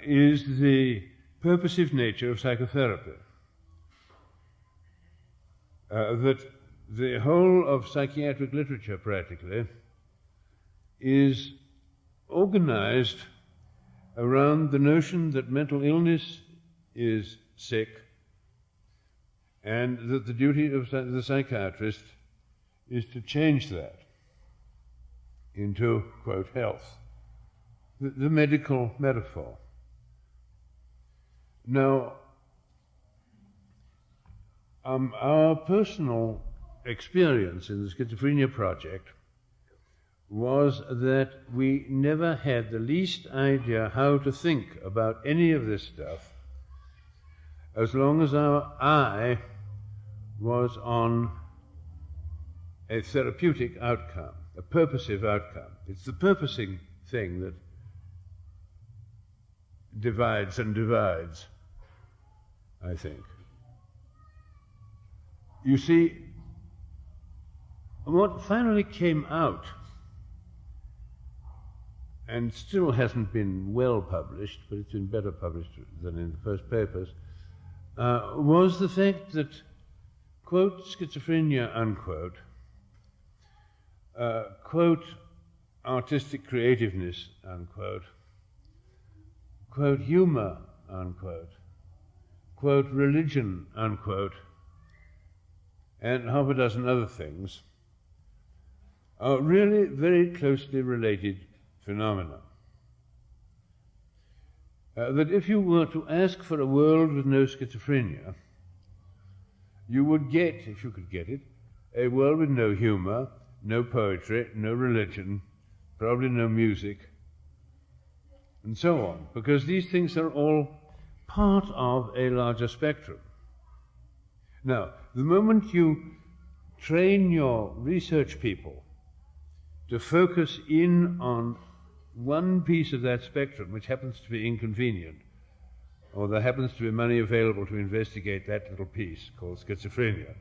Speaker 1: is the purposive nature of psychotherapy. That the whole of psychiatric literature, practically, is organized around the notion that mental illness is sick, and that the duty of the psychiatrist is to change that into, quote, health, the medical metaphor. Now, our personal experience in the Schizophrenia Project was that we never had the least idea how to think about any of this stuff as long as our eye was on a therapeutic outcome, a purposive outcome. It's the purposing thing that divides and divides, I think. You see, what finally came out, and still hasn't been well published, but it's been better published than in the first papers, was the fact that, quote, schizophrenia, unquote, quote, artistic creativeness, unquote, quote, humor, unquote, quote, religion, unquote, and half a dozen other things, are really very closely related phenomena. That if you were to ask for a world with no schizophrenia, you would get, if you could get it, a world with no humor, no poetry, no religion, probably no music, and so on, because these things are all part of a larger spectrum. Now, the moment you train your research people to focus in on one piece of that spectrum, which happens to be inconvenient, or there happens to be money available to investigate that little piece called schizophrenia,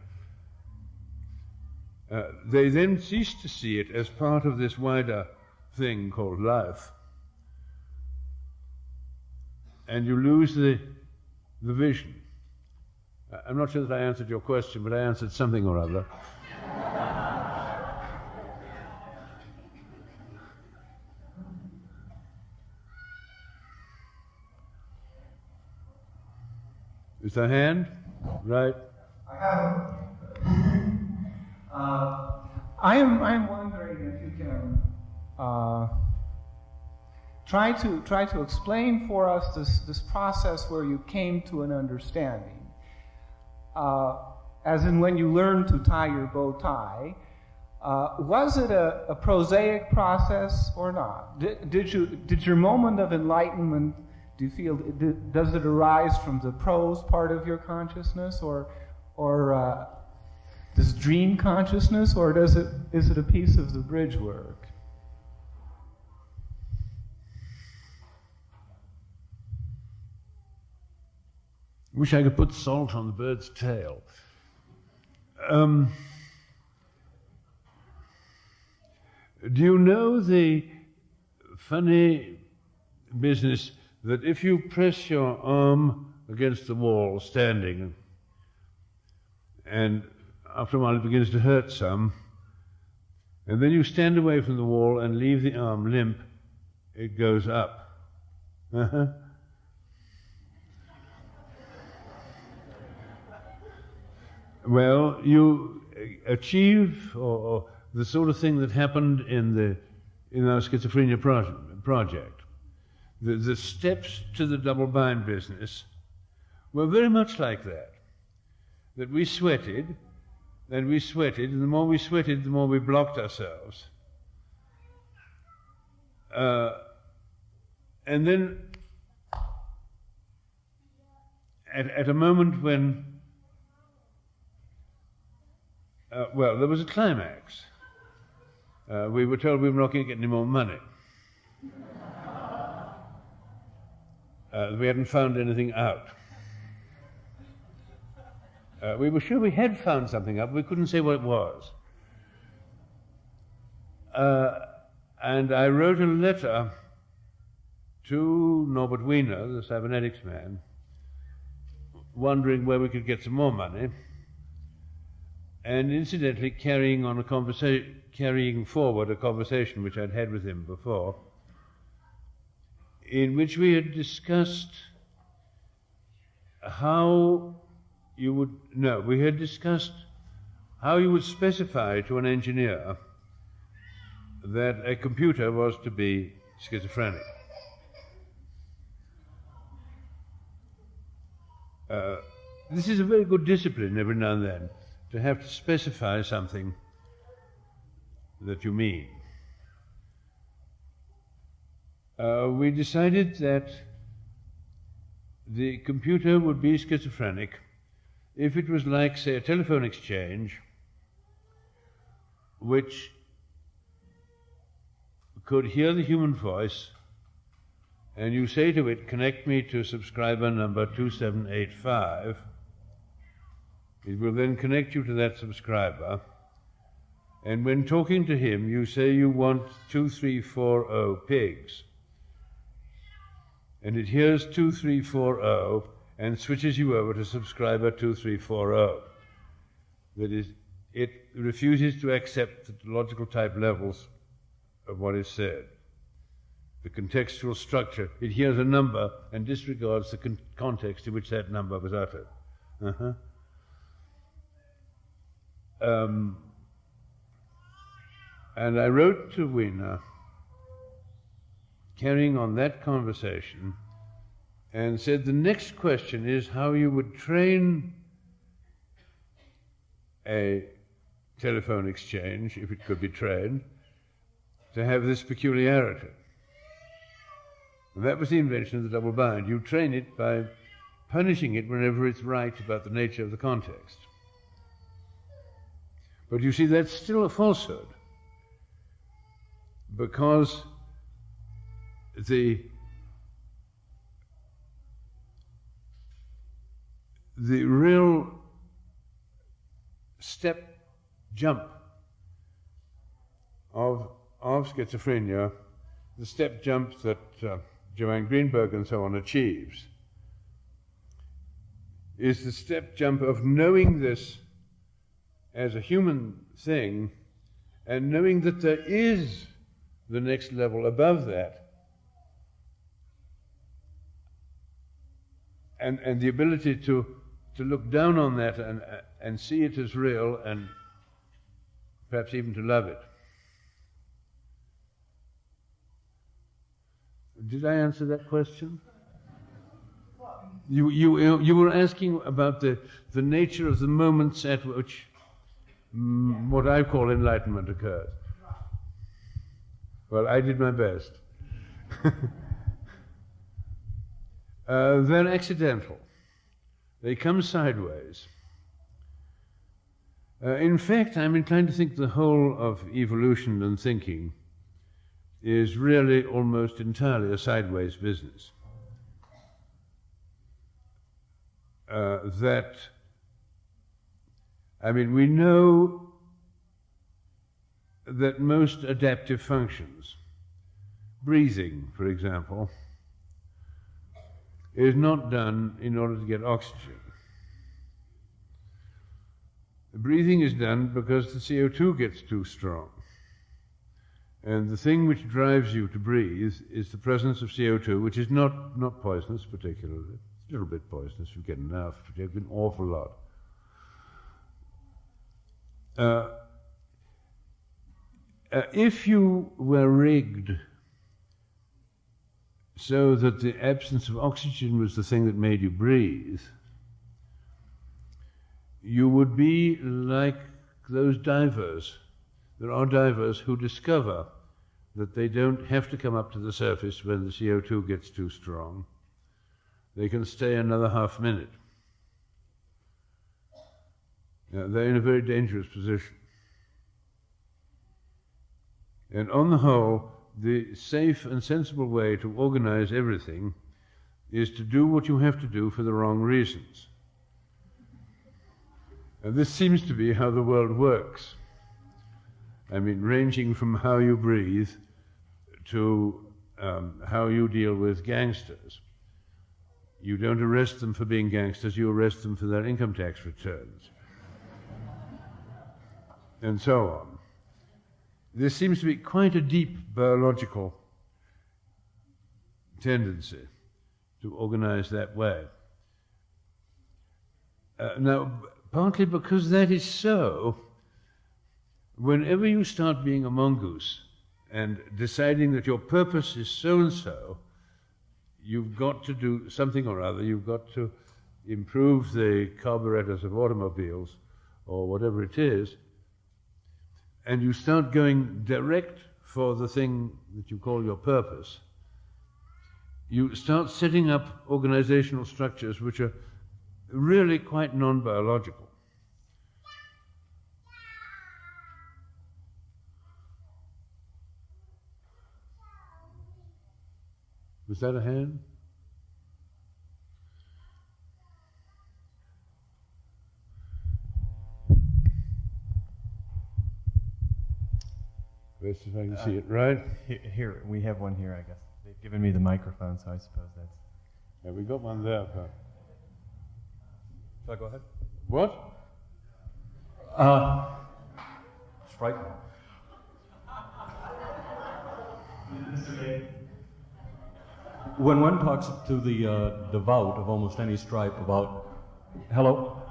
Speaker 1: they then cease to see it as part of this wider thing called life, and you lose the vision. I'm not sure that I answered your question, but I answered something or other. Is there a hand? Right.
Speaker 3: I have. I'm wondering if you can try to explain for us this process where you came to an understanding. As in when you learned to tie your bow tie, was it a prosaic process or not? Did your moment of enlightenment, do you feel, does it arise from the prose part of your consciousness, or this dream consciousness, or is it a piece of the bridge work?
Speaker 1: Wish I could put salt on the bird's tail. Do you know the funny business that if you press your arm against the wall standing, and after a while it begins to hurt some, and then you stand away from the wall and leave the arm limp, it goes up. Well, you achieve or the sort of thing that happened in our schizophrenia project. The steps to the double-bind business were very much like that. That we sweated, and we sweated, and the more we sweated, the more we blocked ourselves. And then, at a moment when, there was a climax. We were told we were not going to get any more money. We hadn't found anything out. We were sure we had found something out, but we couldn't say what it was. And I wrote a letter to Norbert Wiener, the cybernetics man, wondering where we could get some more money, and incidentally carrying forward a conversation which I'd had with him before, in which we had discussed how you would specify to an engineer that a computer was to be schizophrenic. This is a very good discipline every now and then, to have to specify something that you mean. We decided that the computer would be schizophrenic if it was like, say, a telephone exchange which could hear the human voice, and you say to it, connect me to subscriber number 2785. It will then connect you to that subscriber, and when talking to him, you say you want 2340 pigs. And it hears 2340 and switches you over to subscriber 2340. That is, it refuses to accept the logical type levels of what is said. The contextual structure, it hears a number and disregards the context in which that number was uttered. And I wrote to Wiener, carrying on that conversation, and said the next question is how you would train a telephone exchange, if it could be trained, to have this peculiarity. And that was the invention of the double bind. You train it by punishing it whenever it's right about the nature of the context. But you see, that's still a falsehood, because the real step jump of schizophrenia, the step jump that Joanne Greenberg and so on achieves, is the step jump of knowing this as a human thing and knowing that there is the next level above that, and the ability to look down on that and see it as real and perhaps even to love it. Did I answer that question? You were asking about the nature of the moments at which what I call enlightenment occurs. Well, I did my best. They're accidental. They come sideways. In fact, I'm inclined to think the whole of evolution and thinking is really almost entirely a sideways business. We know that most adaptive functions, breathing, for example, is not done in order to get oxygen. The breathing is done because the CO2 gets too strong. And the thing which drives you to breathe is the presence of CO2, which is not poisonous particularly. It's a little bit poisonous, you get enough, but you get an awful lot. If you were rigged so that the absence of oxygen was the thing that made you breathe, you would be like those divers. There are divers who discover that they don't have to come up to the surface when the CO2 gets too strong. They can stay another half minute. Now, they're in a very dangerous position. And on the whole, the safe and sensible way to organize everything is to do what you have to do for the wrong reasons. And this seems to be how the world works. I mean, ranging from how you breathe to how you deal with gangsters. You don't arrest them for being gangsters, you arrest them for their income tax returns. And so on. There seems to be quite a deep biological tendency to organize that way. Now, partly because that is so, whenever you start being a mongoose and deciding that your purpose is so-and-so, you've got to do something or other. You've got to improve the carburetors of automobiles or whatever it is, and you start going direct for the thing that you call your purpose. You start setting up organizational structures which are really quite non-biological. Was that a hand? Let's see if I can see it right.
Speaker 4: Here, we have one here, I guess. They've given me the microphone, so I suppose that's...
Speaker 1: Yeah, we got one there.
Speaker 5: Shall I go ahead?
Speaker 1: What?
Speaker 5: It's frightening. When one talks to the devout of almost any stripe about, hello?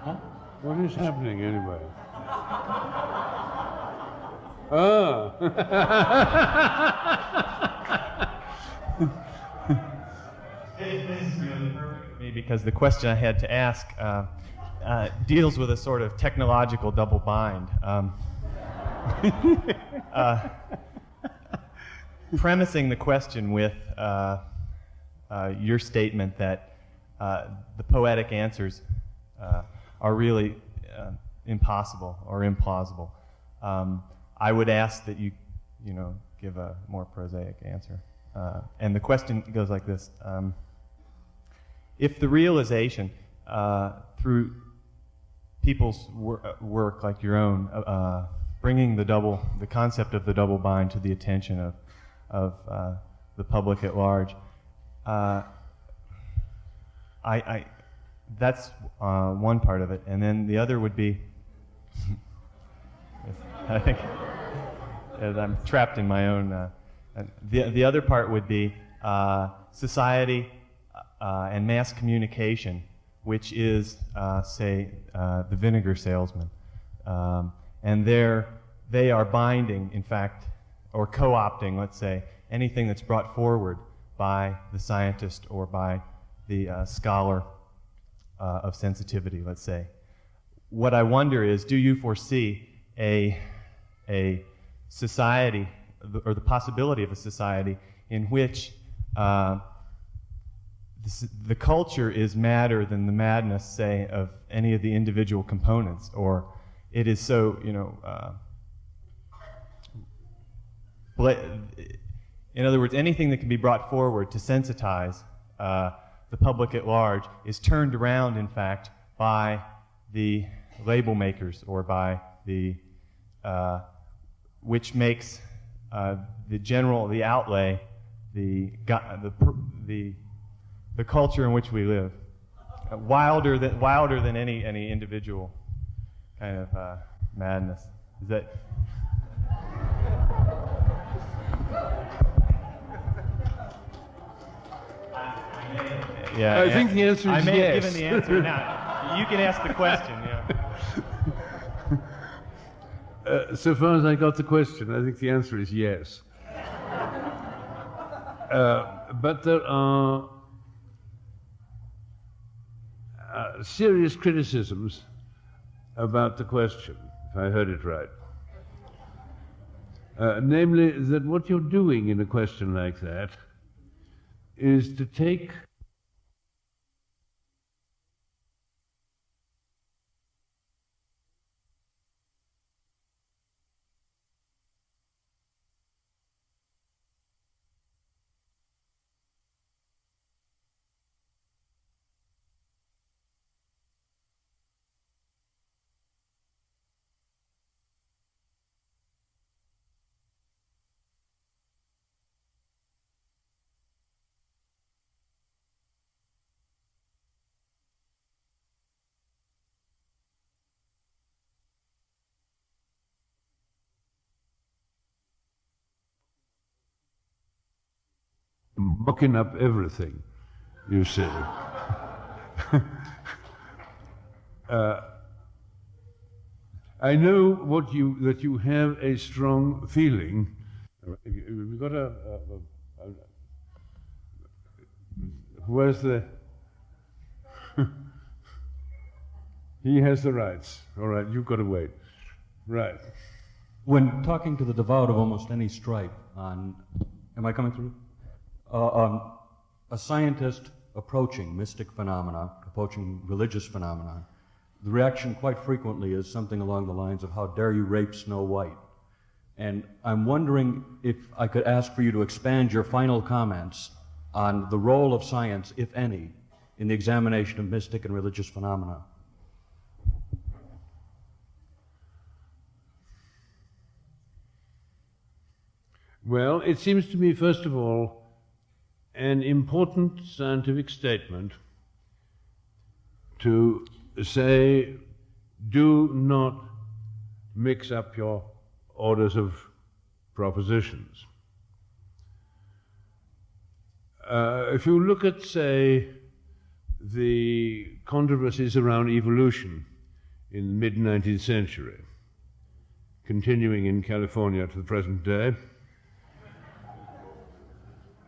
Speaker 1: Huh? What is happening anyway? Ah!
Speaker 4: This is really perfect for me because the question I had to ask deals with a sort of technological double bind. Premising the question with your statement that the poetic answers are really impossible or implausible, I would ask that you give a more prosaic answer. And the question goes like this. If the realization through people's work like your own, bringing the concept of the double bind to the attention of the public at large, that's one part of it. And then the other would be, I think I'm trapped in my own, the other part would be society and mass communication, which is, say, the vinegar salesman. And they are binding, in fact, or co-opting, let's say, anything that's brought forward by the scientist or by the scholar of sensitivity, let's say. What I wonder is, do you foresee a society, or the possibility of a society, in which the culture is madder than the madness, say, of any of the individual components, or it is so, in other words, anything that can be brought forward to sensitize the public at large is turned around, in fact, by the label makers or by the which makes the outlay, the culture in which we live wilder than any individual kind of madness. Is that?
Speaker 1: Yeah, I think the answer is yes.
Speaker 4: I may have given the answer now. You can ask the question, yeah.
Speaker 1: So far as I got the question, I think the answer is yes. But there are serious criticisms about the question, if I heard it right. Namely, that what you're doing in a question like that is to take mucking up everything, you see. I know that you have a strong feeling. We've got where's the... He has the rights. All right, you've got to wait. Right.
Speaker 5: When talking to the devout of almost any stripe on, am I coming through? A scientist approaching mystic phenomena, approaching religious phenomena, the reaction quite frequently is something along the lines of, how dare you rape Snow White? And I'm wondering if I could ask for you to expand your final comments on the role of science, if any, in the examination of mystic and religious phenomena.
Speaker 1: Well, it seems to me, first of all, an important scientific statement to say, do not mix up your orders of propositions. If you look at, say, the controversies around evolution in the mid-19th century, continuing in California to the present day,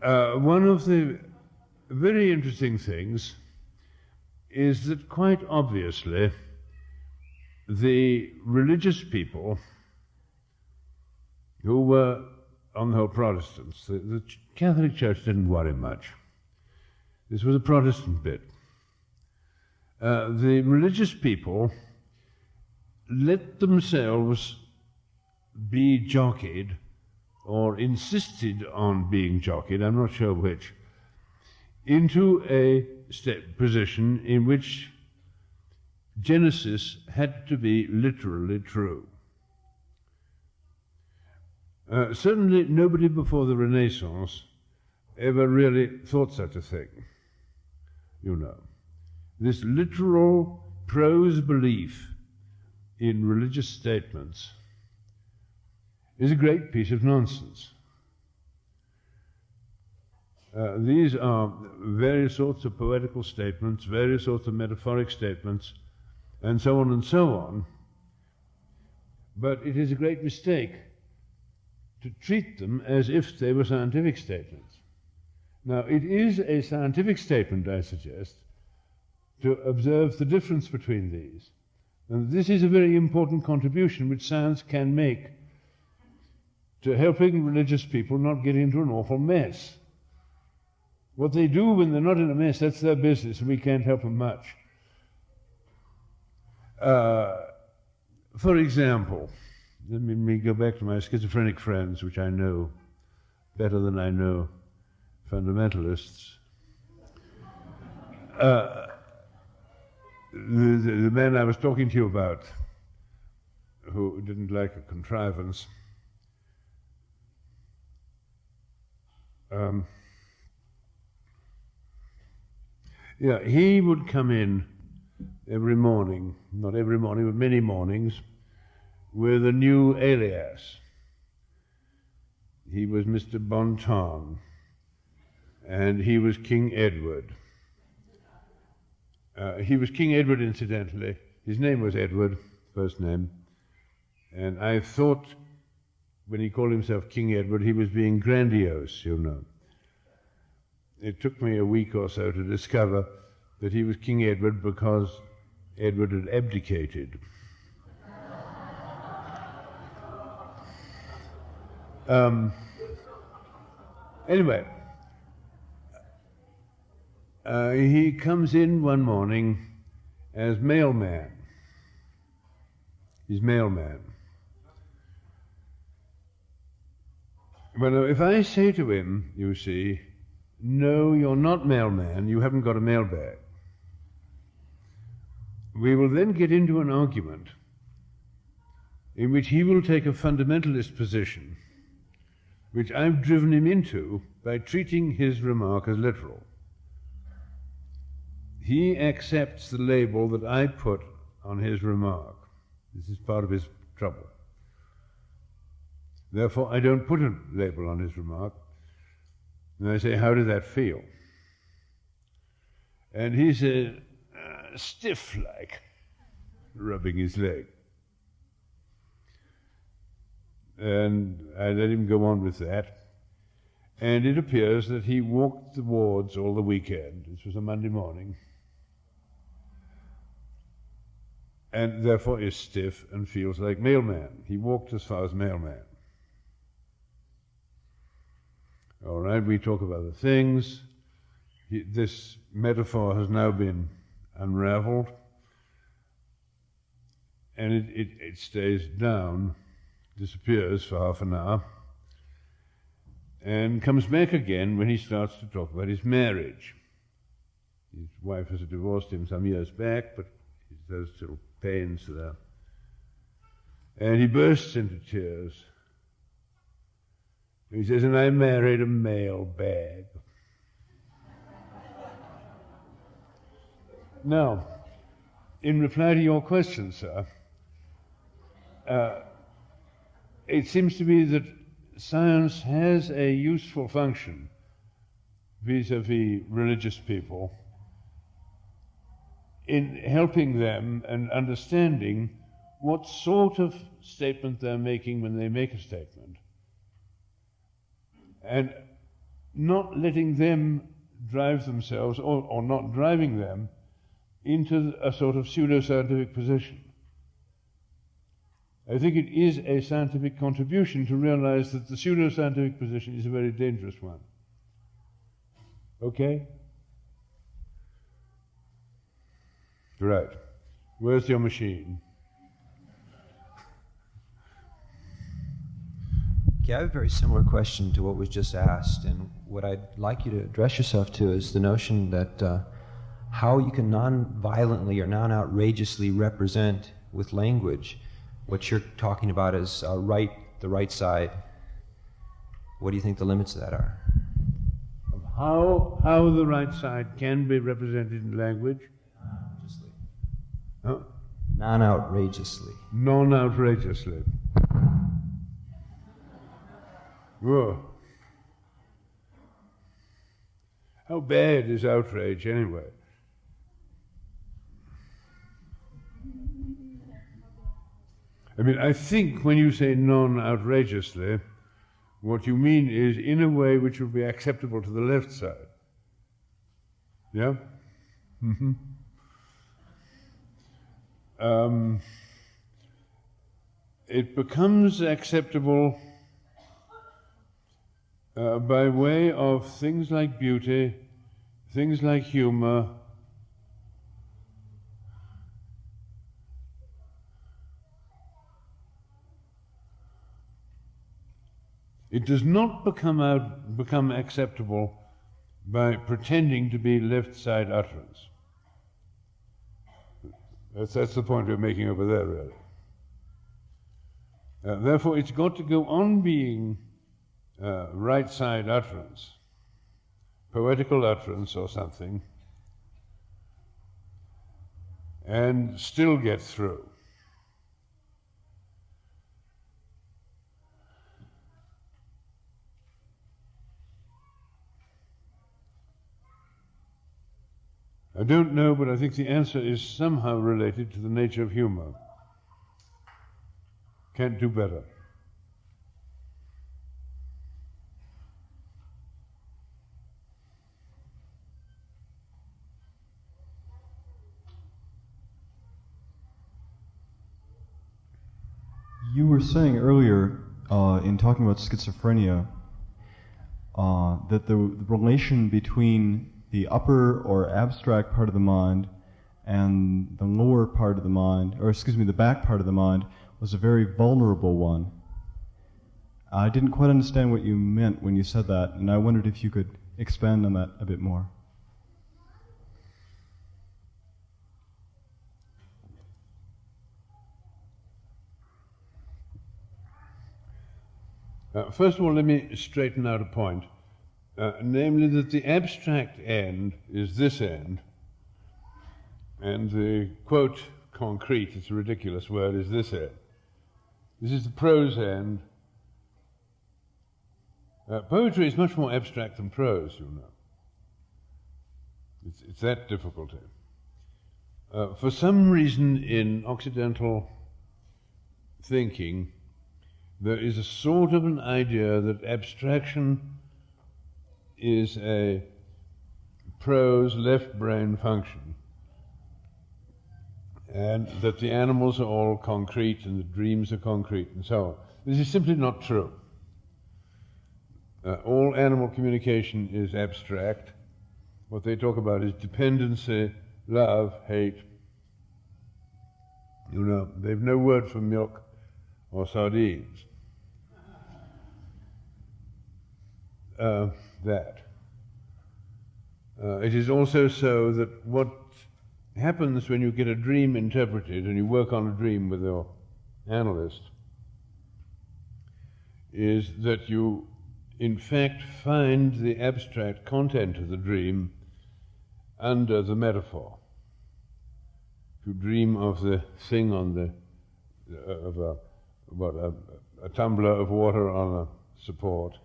Speaker 1: one of the very interesting things is that quite obviously the religious people who were, on the whole, Protestants, the Catholic Church didn't worry much. This was a Protestant bit. The religious people let themselves be jockeyed, or insisted on being jockeyed, I'm not sure which, into a position in which Genesis had to be literally true. Certainly nobody before the Renaissance ever really thought such a thing, you know. This literal prose belief in religious statements is a great piece of nonsense. These are various sorts of poetical statements, various sorts of metaphoric statements, and so on and so on. But it is a great mistake to treat them as if they were scientific statements. Now, it is a scientific statement, I suggest, to observe the difference between these. And this is a very important contribution which science can make to helping religious people not get into an awful mess. What they do when they're not in a mess, that's their business, and we can't help them much. For example, let me go back to my schizophrenic friends, which I know better than I know fundamentalists. The man I was talking to you about, who didn't like a contrivance, he would come in every morning, not every morning, but many mornings, with a new alias. He was Mr. Bonton, and he was King Edward. He was King Edward, incidentally. His name was Edward, first name. And I thought, when he called himself King Edward, he was being grandiose, you know. It took me a week or so to discover that he was King Edward because Edward had abdicated. Anyway, he comes in one morning as mailman. He's mailman. Well, if I say to him, you see, no, you're not mailman, you haven't got a mailbag, we will then get into an argument in which he will take a fundamentalist position, which I've driven him into by treating his remark as literal. He accepts the label that I put on his remark. This is part of his trouble. Therefore, I don't put a label on his remark. And I say, how did that feel? And he says, stiff-like, rubbing his leg. And I let him go on with that. And it appears that he walked the wards all the weekend. This was a Monday morning. And therefore is stiff and feels like mailman. He walked as far as mailman. All right, we talk of other things. This metaphor has now been unraveled, and it stays down, disappears for half an hour, and comes back again when he starts to talk about his marriage. His wife has divorced him some years back, but there's still pains there. And he bursts into tears. He says, and I married a mailbag. Now, in reply to your question, sir, it seems to me that science has a useful function vis-a-vis religious people in helping them and understanding what sort of statement they're making when they make a statement, and not letting them drive themselves, or not driving them, into a sort of pseudo-scientific position. I think it is a scientific contribution to realize that the pseudo-scientific position is a very dangerous one. Okay? Right. Where's your machine?
Speaker 6: Okay, I have a very similar question to what was just asked, and what I'd like you to address yourself to is the notion that how you can non-violently or non-outrageously represent with language what you're talking about as the right side. What do you think the limits of that are?
Speaker 1: How the right side can be represented in language?
Speaker 6: Huh? Non-outrageously.
Speaker 1: Non-outrageously. Whoa. How bad is outrage anyway? I mean, I think when you say non-outrageously, what you mean is in a way which would be acceptable to the left side. Yeah? Mm-hmm. It becomes acceptable by way of things like beauty, things like humor, it does not become acceptable by pretending to be left side utterance. That's the point we're making over there, really. Therefore, it's got to go on being right side utterance, poetical utterance or something, and still get through. I don't know, but I think the answer is somehow related to the nature of humor. Can't do better.
Speaker 7: You were saying earlier, in talking about schizophrenia, that the relation between the upper or abstract part of the mind and the lower part of the mind, or excuse me, the back part of the mind, was a very vulnerable one. I didn't quite understand what you meant when you said that, and I wondered if you could expand on that a bit more.
Speaker 1: First of all, let me straighten out a point, namely that the abstract end is this end, and the, quote, concrete, it's a ridiculous word, is this end. This is the prose end. Poetry is much more abstract than prose, you know. It's that difficulty. For some reason in Occidental thinking, there is a sort of an idea that abstraction is a prose left brain function, and that the animals are all concrete and the dreams are concrete and so on. This is simply not true. All animal communication is abstract. What they talk about is dependency, love, hate. You know, they've no word for milk or sardines. It is also so that what happens when you get a dream interpreted and you work on a dream with your analyst is that you in fact find the abstract content of the dream under the metaphor. If you dream of the thing on the a tumbler of water on a support,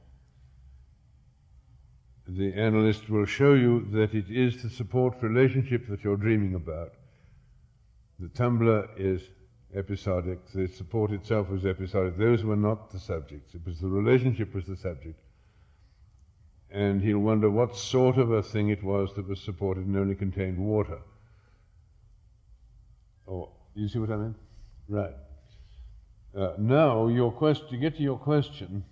Speaker 1: the analyst will show you that it is the support relationship that you're dreaming about. The tumbler is episodic, the support itself was episodic. Those were not the subjects. It was the relationship was the subject. And he'll wonder what sort of a thing it was that was supported and only contained water. Oh, you see what I mean? Right. Now, to get to your question,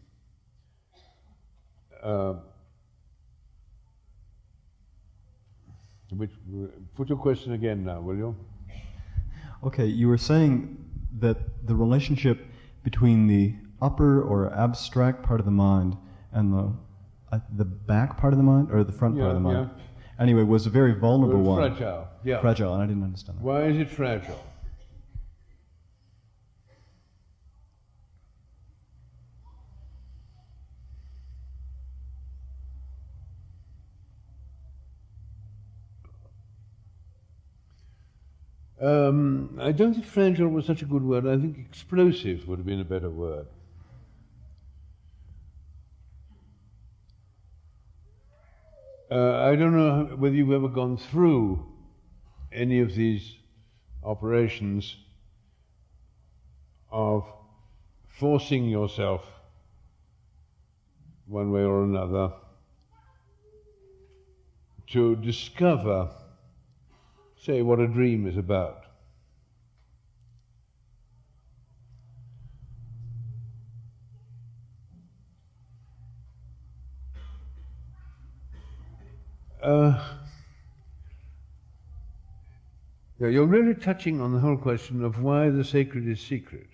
Speaker 1: put your question again now, will you?
Speaker 7: Okay, you were saying that the relationship between the upper or abstract part of the mind and the back part of the mind, or the front part of the mind, anyway, was a very vulnerable one.
Speaker 1: Fragile, yeah.
Speaker 7: Fragile, and I didn't understand that.
Speaker 1: Why is it fragile? I don't think fragile was such a good word. I think explosive would have been a better word. I don't know whether you've ever gone through any of these operations of forcing yourself one way or another to discover, say, what a dream is about. You're really touching on the whole question of why the sacred is secret,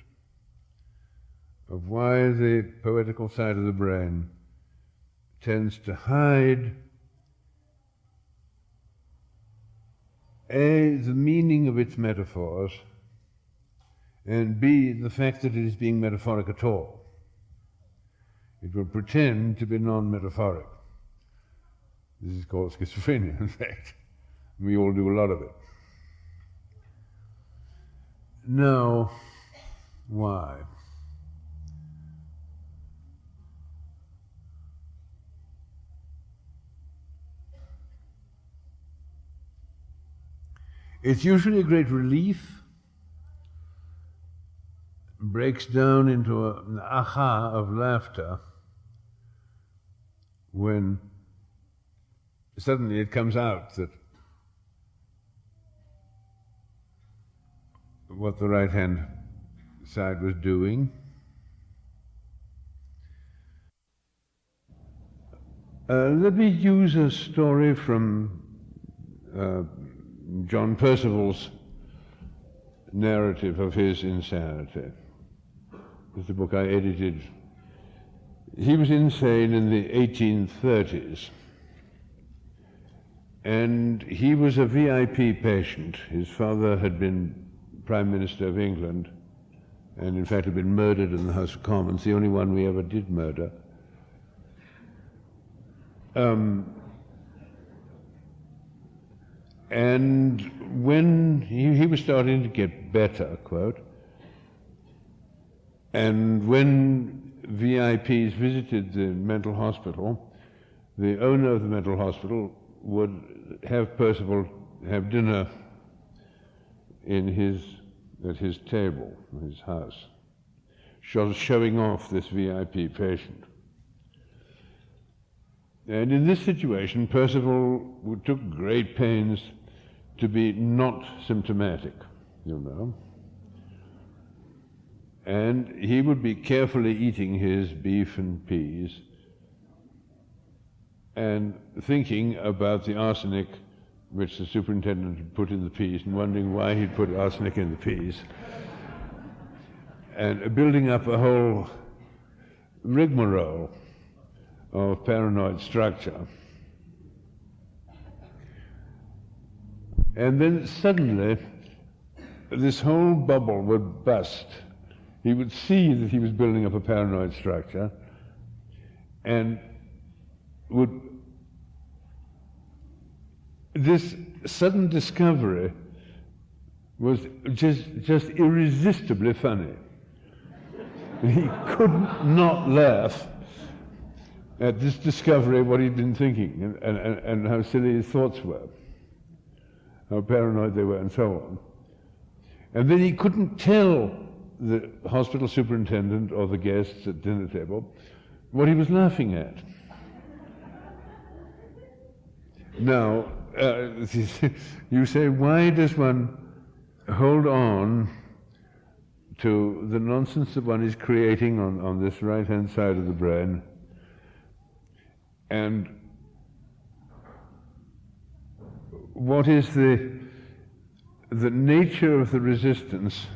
Speaker 1: of why the poetical side of the brain tends to hide A, the meaning of its metaphors, and B, the fact that it is being metaphoric at all. It will pretend to be non-metaphoric. This is called schizophrenia, in fact. We all do a lot of it. Now, why? It's usually a great relief, breaks down into an aha of laughter when suddenly it comes out that what the right-hand side was doing. Let me use a story from John Percival's narrative of his insanity. It's the book I edited. He was insane in the 1830s, and he was a VIP patient. His father had been Prime Minister of England, and in fact had been murdered in the House of Commons, the only one we ever did murder. And when he was starting to get better, quote, and when VIPs visited the mental hospital, the owner of the mental hospital would have Percival have dinner at his table, in his house, showing off this VIP patient. And in this situation, Percival took great pains to be not symptomatic, you know. And he would be carefully eating his beef and peas and thinking about the arsenic which the superintendent had put in the peas and wondering why he'd put arsenic in the peas, and building up a whole rigmarole of paranoid structure. And then suddenly this whole bubble would burst. He would see that he was building up a paranoid structure and this sudden discovery was just irresistibly funny. He could not laugh at this discovery of what he'd been thinking and how silly his thoughts were, how paranoid they were, and so on. And then he couldn't tell the hospital superintendent or the guests at dinner table what he was laughing at. Now, you say, why does one hold on to the nonsense that one is creating on this right-hand side of the brain? And what is the nature of the resistance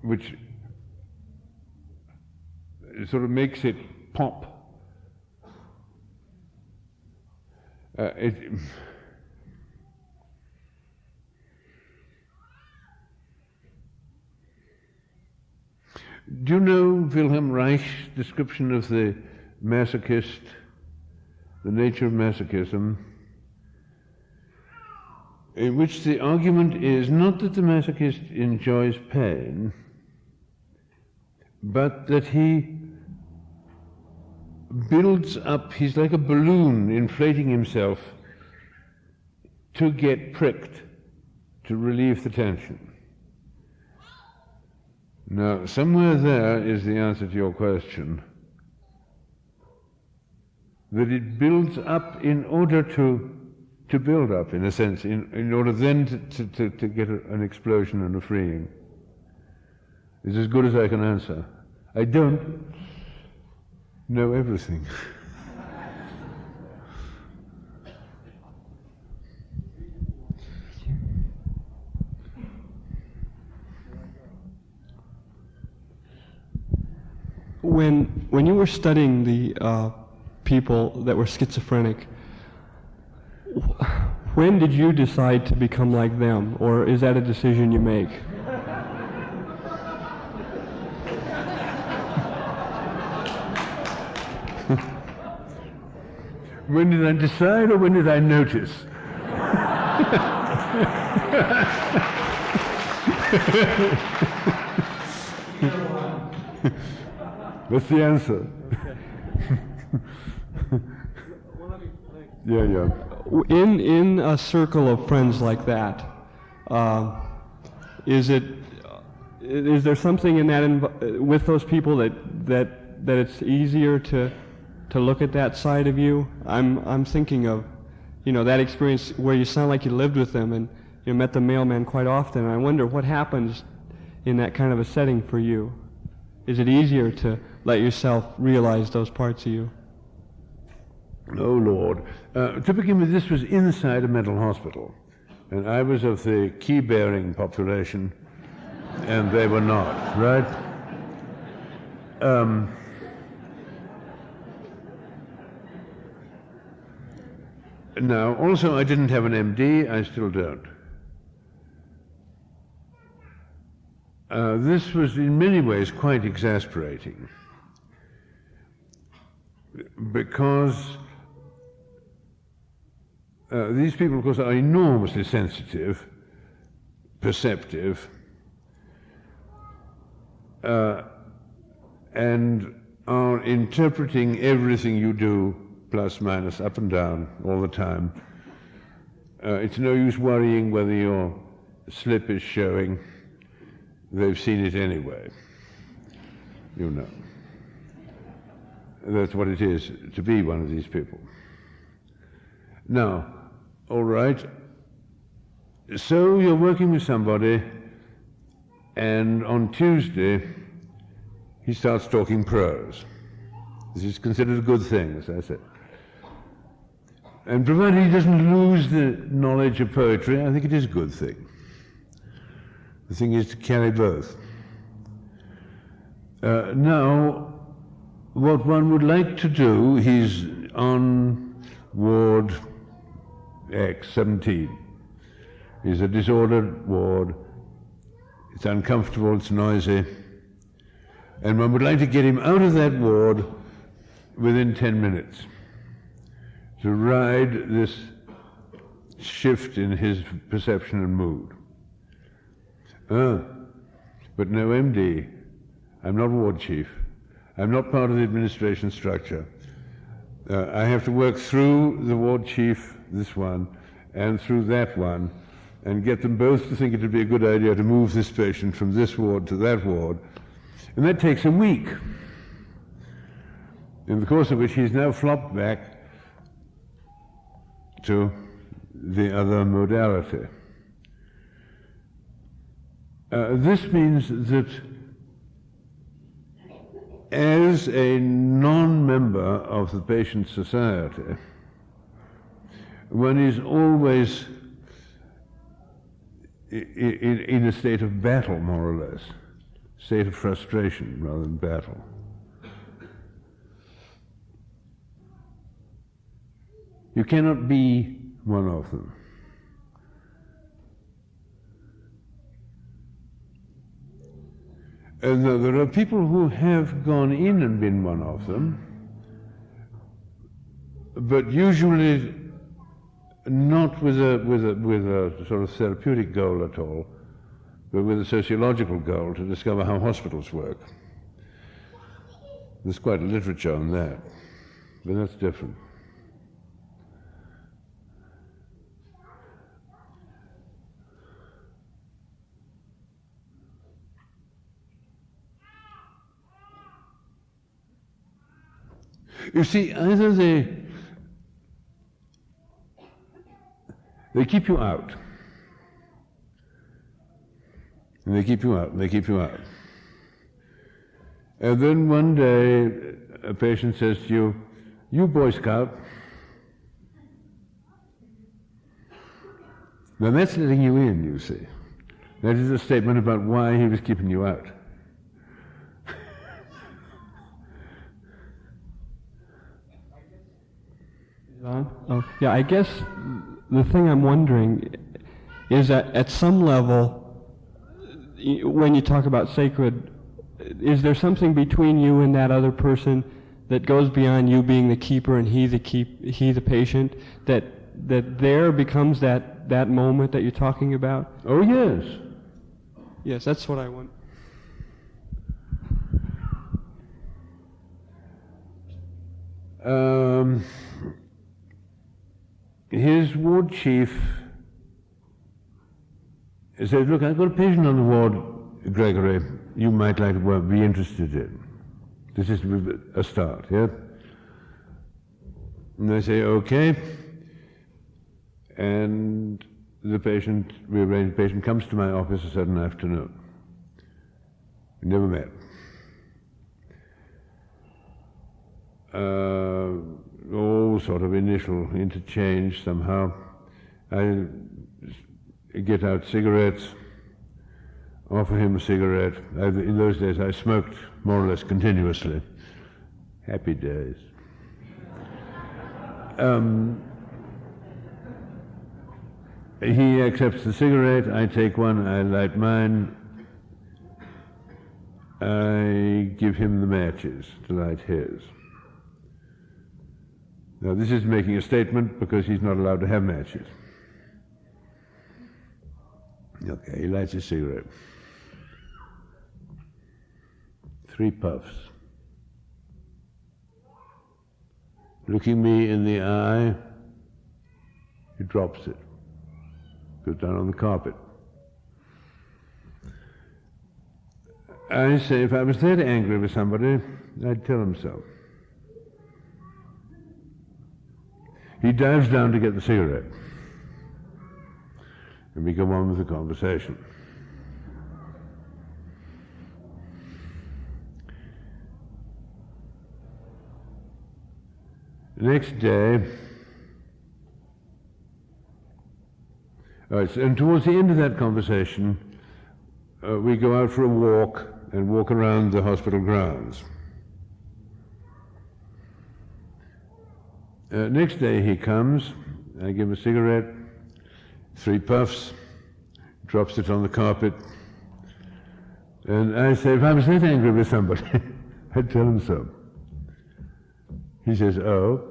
Speaker 1: which sort of makes it pop? Do you know Wilhelm Reich's description of the masochist, the nature of masochism, in which the argument is not that the masochist enjoys pain, but that he builds up, he's like a balloon inflating himself to get pricked, to relieve the tension. Now, somewhere there is the answer to your question, that it builds up in order to build up, in a sense, in order then to get an explosion and a freeing. It's as good as I can answer. I don't know everything.
Speaker 8: When you were studying the people that were schizophrenic, when did you decide to become like them, or is that a decision you make?
Speaker 1: When did I decide, or when did I notice? What's the answer? Yeah.
Speaker 8: in a circle of friends like that, is there something in that with those people that it's easier to look at that side of you? I'm thinking of, that experience where you sound like you lived with them and you met the mailman quite often. And I wonder what happens in that kind of a setting for you. Is it easier to let yourself realize those parts of you?
Speaker 1: Oh, Lord. To begin with, this was inside a mental hospital, and I was of the key-bearing population, and they were not, right? Now, also, I didn't have an MD. I still don't. This was in many ways quite exasperating, because these people, of course, are enormously sensitive, perceptive, and are interpreting everything you do, plus, minus, up and down, all the time. It's no use worrying whether your slip is showing. They've seen it anyway. That's what it is to be one of these people. Now, all right, so you're working with somebody, and on Tuesday, he starts talking prose. This is considered a good thing, as I said. And provided he doesn't lose the knowledge of poetry, I think it is a good thing. The thing is to carry both. Now, what one would like to do, he's on ward X, 17. It's a disordered ward. It's uncomfortable, it's noisy. And one would like to get him out of that ward within 10 minutes to ride this shift in his perception and mood. But no MD. I'm not ward chief. I'm not part of the administration structure. I have to work through the ward chief, this one, and through that one, and get them both to think it would be a good idea to move this patient from this ward to that ward. And that takes a week, in the course of which he's now flopped back to the other modality. This means that as a non-member of the patient society, one is always in a state of battle, more or less, state of frustration rather than battle. You cannot be one of them. And there are people who have gone in and been one of them, but usually not with a sort of therapeutic goal at all, but with a sociological goal to discover how hospitals work. There's quite a literature on that, but that's different. You see, either they keep you out, and they keep you out, and they keep you out. And then one day a patient says to you, "You Boy Scout." Now that's letting you in, you see. That is a statement about why he was keeping you out.
Speaker 8: Oh, yeah, I guess the thing I'm wondering is that at some level, when you talk about sacred, is there something between you and that other person that goes beyond you being the keeper and he the patient, that there becomes that moment that you're talking about?
Speaker 1: Oh, yes.
Speaker 8: Yes, that's what I want.
Speaker 1: his ward chief said, look, I've got a patient on the ward, Gregory, you might like to be interested in. This is a start, yeah? And I say, okay. And we arrange the patient comes to my office a certain afternoon. We never met. All sort of initial interchange somehow. I get out cigarettes, offer him a cigarette. In those days I smoked more or less continuously. Happy days. He accepts the cigarette, I take one, I light mine. I give him the matches to light his. Now this is making a statement because he's not allowed to have matches. Okay, he lights a cigarette. 3 puffs. Looking me in the eye, he drops it. Goes down on the carpet. I say, if I was that angry with somebody, I'd tell him so. He dives down to get the cigarette. And we go on with the conversation. The next day, and towards the end of that conversation, we go out for a walk and walk around the hospital grounds. Next day he comes, I give him a cigarette, 3 puffs, drops it on the carpet, and I say, if I was that angry with somebody, I'd tell him so. He says, oh.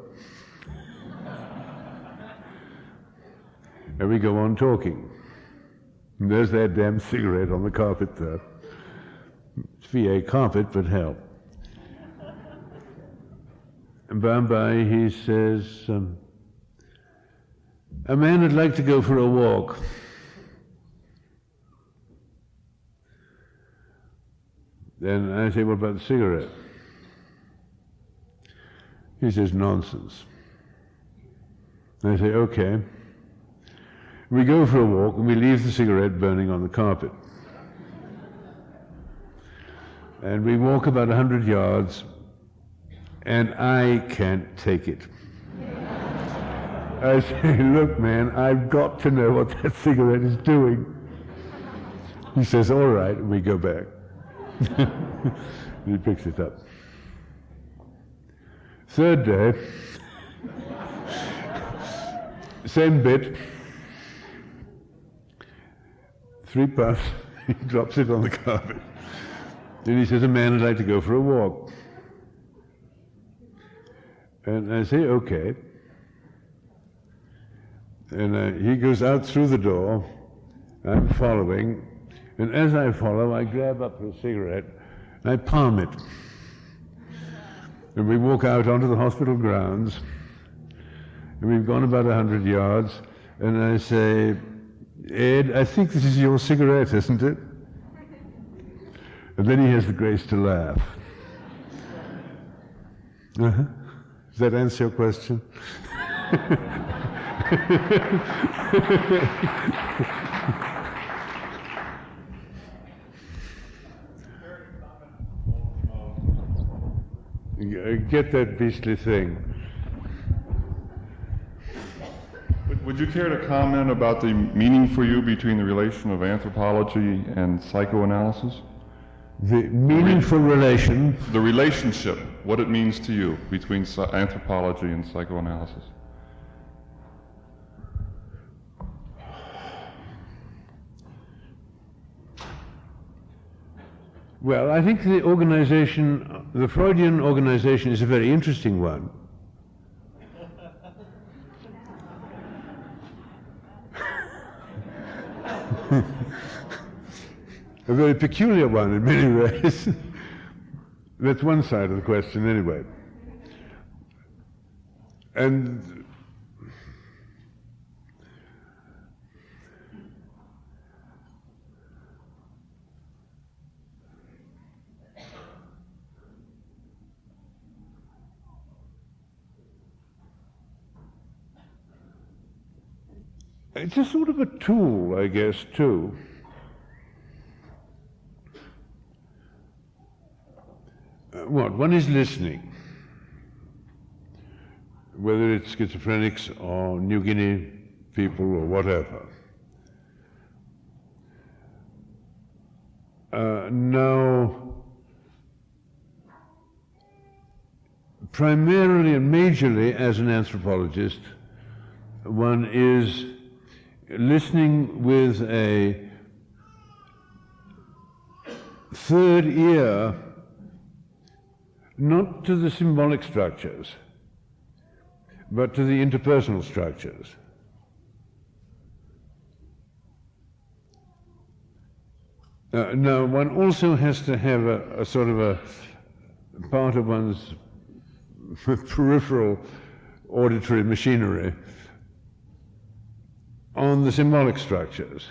Speaker 1: And we go on talking. And there's that damn cigarette on the carpet there. It's VA carpet, but hell. And by and by he says, a man would like to go for a walk. Then I say, what about the cigarette? He says, nonsense. I say, okay. We go for a walk and we leave the cigarette burning on the carpet. And we walk about 100 yards and I can't take it. I say, look man, I've got to know what that cigarette is doing. He says, all right, and we go back. And he picks it up. 3rd day, same bit. 3 puffs, he drops it on the carpet. Then he says, a man would like to go for a walk. And I say, okay. And he goes out through the door, I'm following, and as I follow, I grab up a cigarette, and I palm it. And we walk out onto the hospital grounds, and we've gone about 100 yards, and I say, Ed, I think this is your cigarette, isn't it? And then he has the grace to laugh. Uh-huh. Does that answer your question? Get that beastly thing.
Speaker 9: Would you care to comment about the meaning for you between the relation of anthropology and psychoanalysis?
Speaker 1: The meaningful relation?
Speaker 9: The relationship, what it means to you between anthropology and psychoanalysis.
Speaker 1: Well, I think the organization, the Freudian organization, is a very interesting one. A very peculiar one in many ways. That's one side of the question anyway. And It's a sort of a tool, I guess, too. One is listening, whether it's schizophrenics or New Guinea people or whatever. Now, primarily and majorly as an anthropologist, one is listening with a third ear, not to the symbolic structures, but to the interpersonal structures. Now, one also has to have a sort of a part of one's peripheral auditory machinery on the symbolic structures.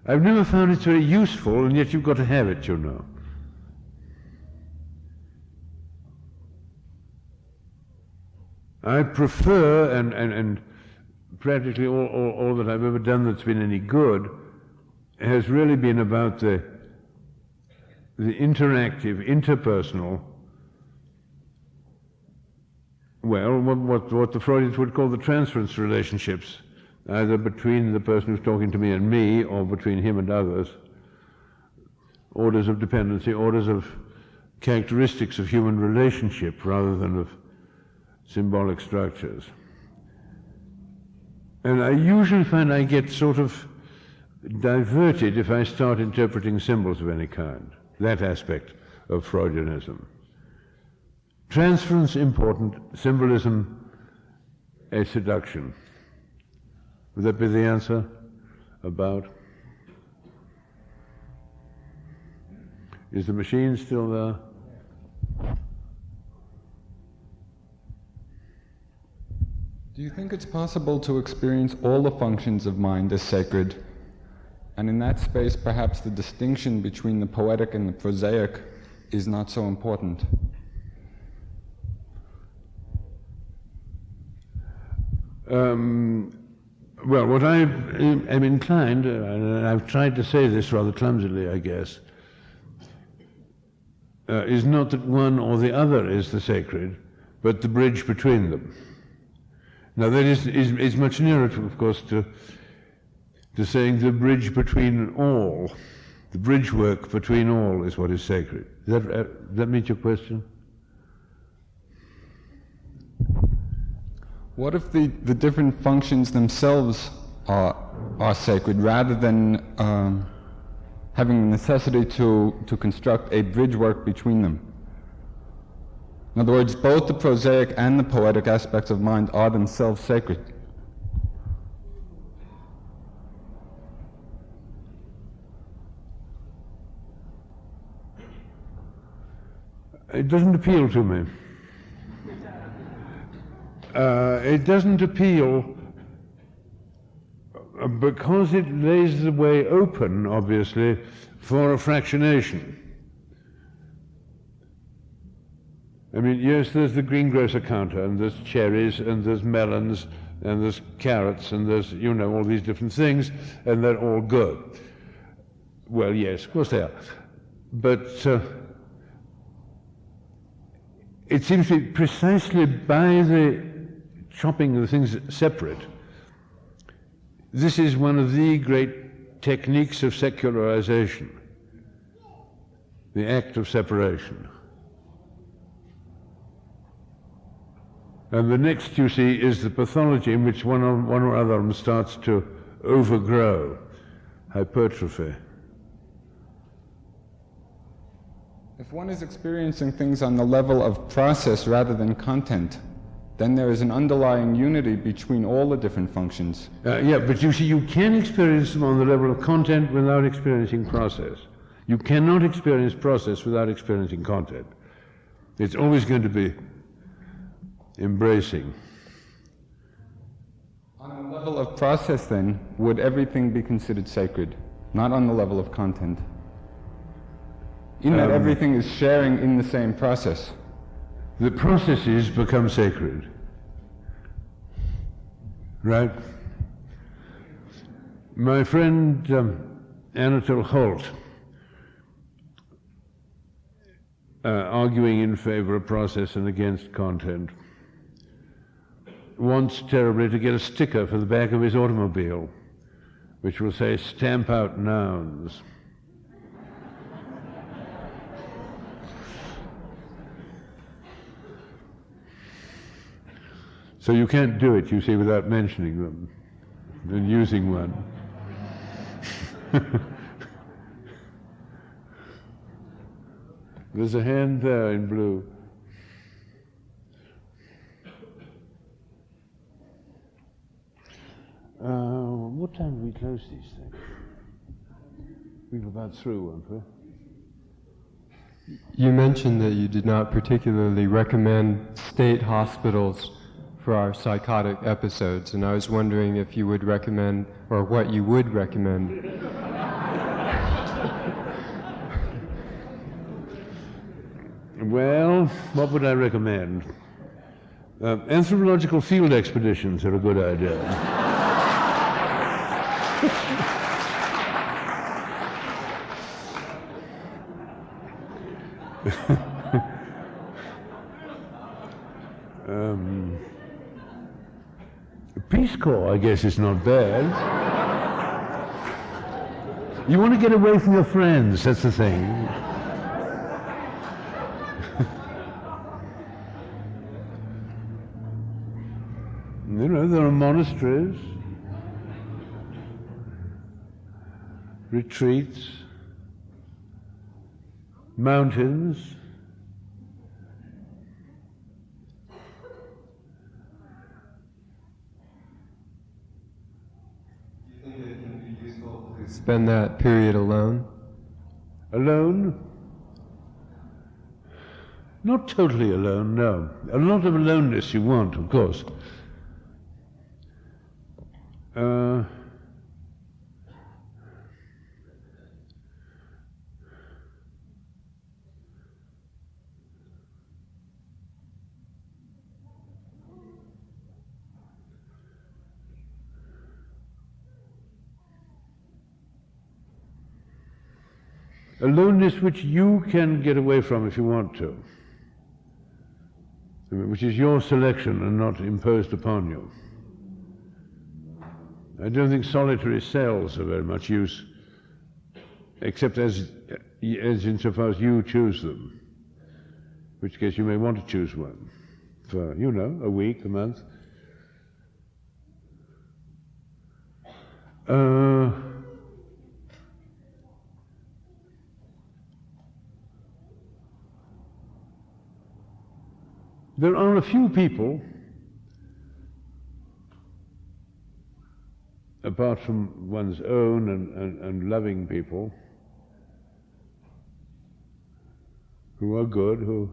Speaker 1: I've never found it very useful, and yet you've got to have it, you know. I prefer, and practically all that I've ever done that's been any good has really been about the interactive, interpersonal, well, what the Freudians would call the transference relationships, either between the person who's talking to me and me, or between him and others, orders of dependency, orders of characteristics of human relationship rather than of symbolic structures. And I usually find I get sort of diverted if I start interpreting symbols of any kind, that aspect of Freudianism. Transference important, symbolism a seduction. Would that be the answer? About? Is the machine still there?
Speaker 10: Do you think it's possible to experience all the functions of mind as sacred? And in that space, perhaps the distinction between the poetic and the prosaic is not so important?
Speaker 1: Well, what I am inclined, and I've tried to say this rather clumsily, I guess, is not that one or the other is the sacred, but the bridge between them. Now that is much nearer, of course, to saying the bridge between all. The bridge work between all is what is sacred. Does that meet your question?
Speaker 10: What if the different functions themselves are sacred, rather than having the necessity to construct a bridge work between them? In other words, both the prosaic and the poetic aspects of mind are themselves sacred.
Speaker 1: It doesn't appeal to me. It doesn't appeal because it lays the way open, obviously, for a fractionation. I mean, yes, there's the greengrocer counter, and there's cherries, and there's melons, and there's carrots, and there's, you know, all these different things, and they're all good. Well, yes, of course they are. But it seems to be precisely by the chopping the things separate. This is one of the great techniques of secularization, the act of separation. And the next, you see, is the pathology in which one or other of them starts to overgrow, hypertrophy.
Speaker 10: If one is experiencing things on the level of process rather than content, then there is an underlying unity between all the different functions.
Speaker 1: Yeah, but you see, you can experience them on the level of content without experiencing process. You cannot experience process without experiencing content. It's always going to be embracing.
Speaker 10: On the level of process, then, would everything be considered sacred? Not on the level of content. In that everything is sharing in the same process.
Speaker 1: The processes become sacred. Right. My friend Anatole Holt, arguing in favor of process and against content, wants terribly to get a sticker for the back of his automobile which will say, "Stamp out nouns." So you can't do it, you see, without mentioning them and using one. There's a hand there in blue. What time do we close these things? We were about through, weren't we?
Speaker 11: You mentioned that you did not particularly recommend state hospitals for our psychotic episodes, and I was wondering if you would recommend, or what you would recommend.
Speaker 1: Well, what would I recommend? Anthropological field expeditions are a good idea. Peace Corps, I guess, is not bad. You want to get away from your friends, that's the thing. You know, there are monasteries, retreats, mountains.
Speaker 11: Do you think it can be useful to spend that period alone?
Speaker 1: Alone? Not totally alone, no. A lot of aloneness you want, of course. Aloneness which you can get away from if you want to, which is your selection and not imposed upon you. I don't think solitary cells are very much use, except as insofar as you choose them, in which case you may want to choose one for, you know, a week, a month. There are a few people, apart from one's own and loving people, who are good, who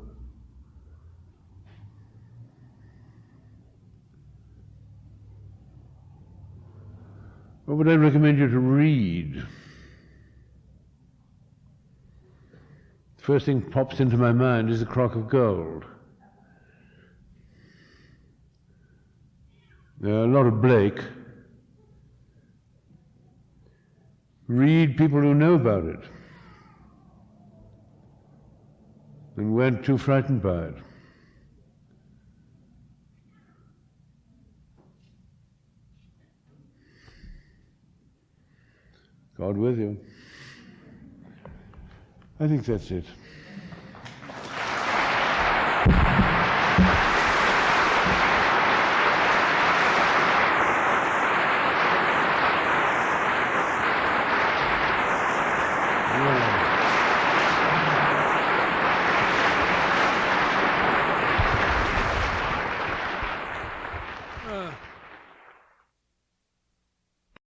Speaker 1: what would I recommend you to read? The first thing pops into my mind is The Crock of Gold. A lot of Blake. Read people who know about it and weren't too frightened by it. God with you. I think that's it.